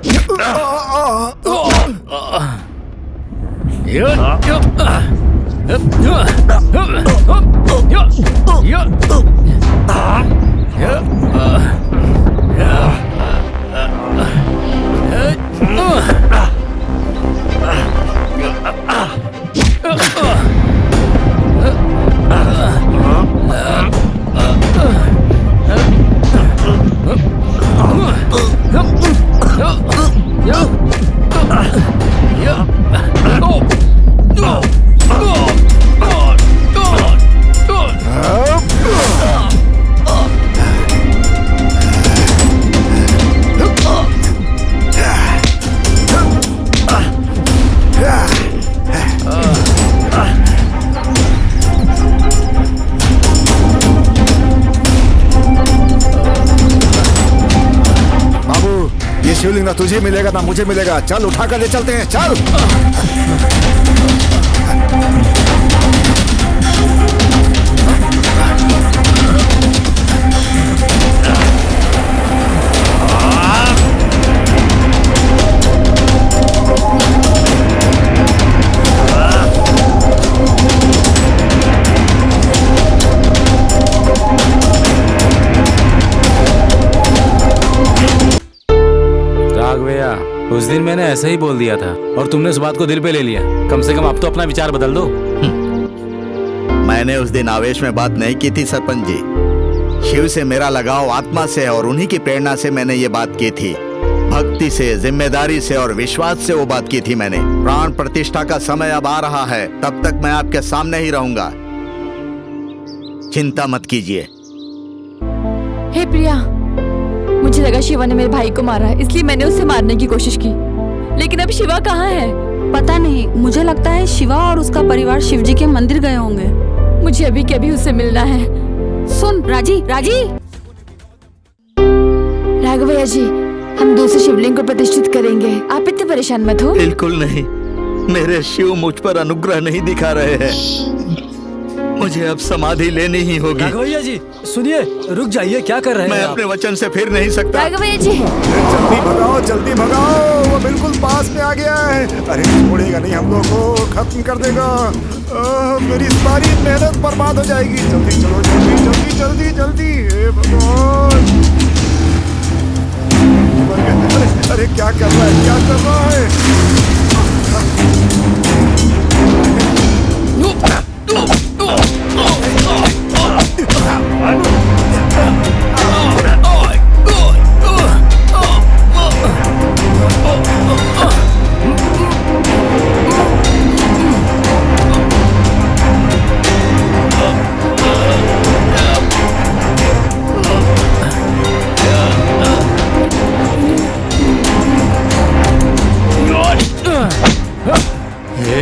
शिवलिंग ना तुझे मिलेगा ना मुझे मिलेगा। चल उठा कर ले चलते हैं, चल। भैया उस दिन मैंने ऐसा ही बोल दिया था और तुमने उस बात को दिल पे ले लिया। कम से कम अब तो अपना विचार बदल दो। मैंने उस दिन आवेश में बात नहीं की थी सरपंच जी। शिव से मेरा लगाव आत्मा से है और उन्हीं की प्रेरणा से मैंने ये बात की थी। भक्ति से, जिम्मेदारी से और विश्वास से वो बात की थी मैंने। प्राण प्रतिष्ठा का समय अब आ रहा है, तब तक मैं आपके सामने ही रहूंगा। चिंता मत कीजिए। हे प्रिया, मुझे लगा शिवा ने मेरे भाई को मारा है, इसलिए मैंने उसे मारने की कोशिश की। लेकिन अब शिवा कहाँ है? पता नहीं, मुझे लगता है शिवा और उसका परिवार शिवजी के मंदिर गए होंगे। मुझे अभी के अभी उससे मिलना है। सुन राजी, राजी। राघवैया जी, हम दूसरे शिवलिंग को प्रतिष्ठित करेंगे, आप इतने परेशान मत हो। बिल्कुल नहीं, मेरे शिव मुझ पर अनुग्रह नहीं दिखा रहे हैं। मुझे अब समाधि लेनी ही होगी। राघवैया जी सुनिए, रुक जाइए, क्या कर रहे हैं? मैं अपने वचन से फिर नहीं सकता। राघवैया जी जल्दी भगाओ, जल्दी भगाओ, वो बिल्कुल पास में आ गया है। अरे छोड़ेगा नहीं, हम लोग को खत्म कर देगा। मेरी सारी मेहनत बर्बाद हो जाएगी। जल्दी चलो, जल्दी जल्दी जल्दी जल्दी। हे भगवान, अरे अरे क्या कर रहा है, क्या कर रहा है?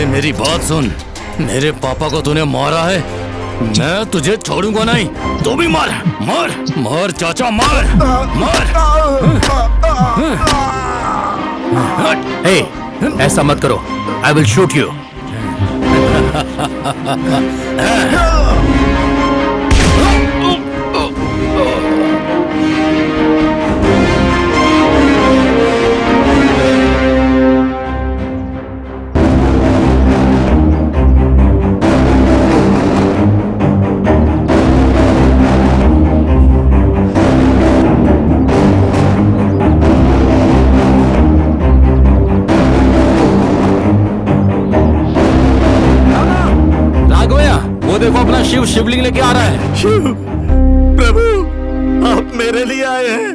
मेरी बात सुन, मेरे पापा को तूने मारा है, मैं तुझे छोड़ूंगा नहीं। तू भी मार, मार, मार चाचा, मार, मार। हे, ऐसा मत करो, आई विल शूट यू। देखो अपना शिव शिवलिंग लेके आ रहा है। शिव प्रभु, आप मेरे लिए आए हैं।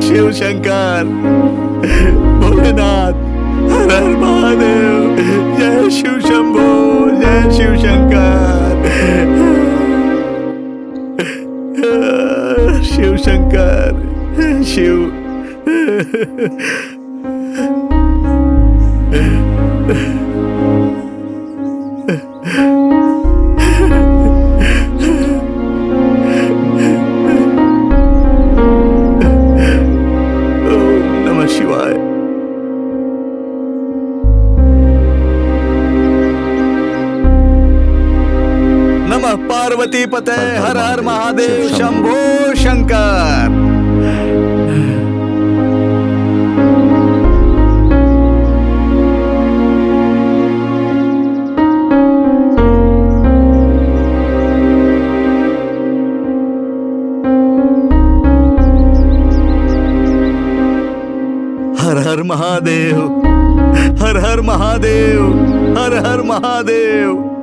शिव शंकर, भोलेनाथ, हर हर महादेव, जय शिव शंभो, जय शिव शंकर, शिव शंकर, शिव। ओम नमः शिवाय। पार्वती पते, हर हर महादेव, शंभो शंकर। हर हर महादेव, हर हर महादेव, हर हर महादेव।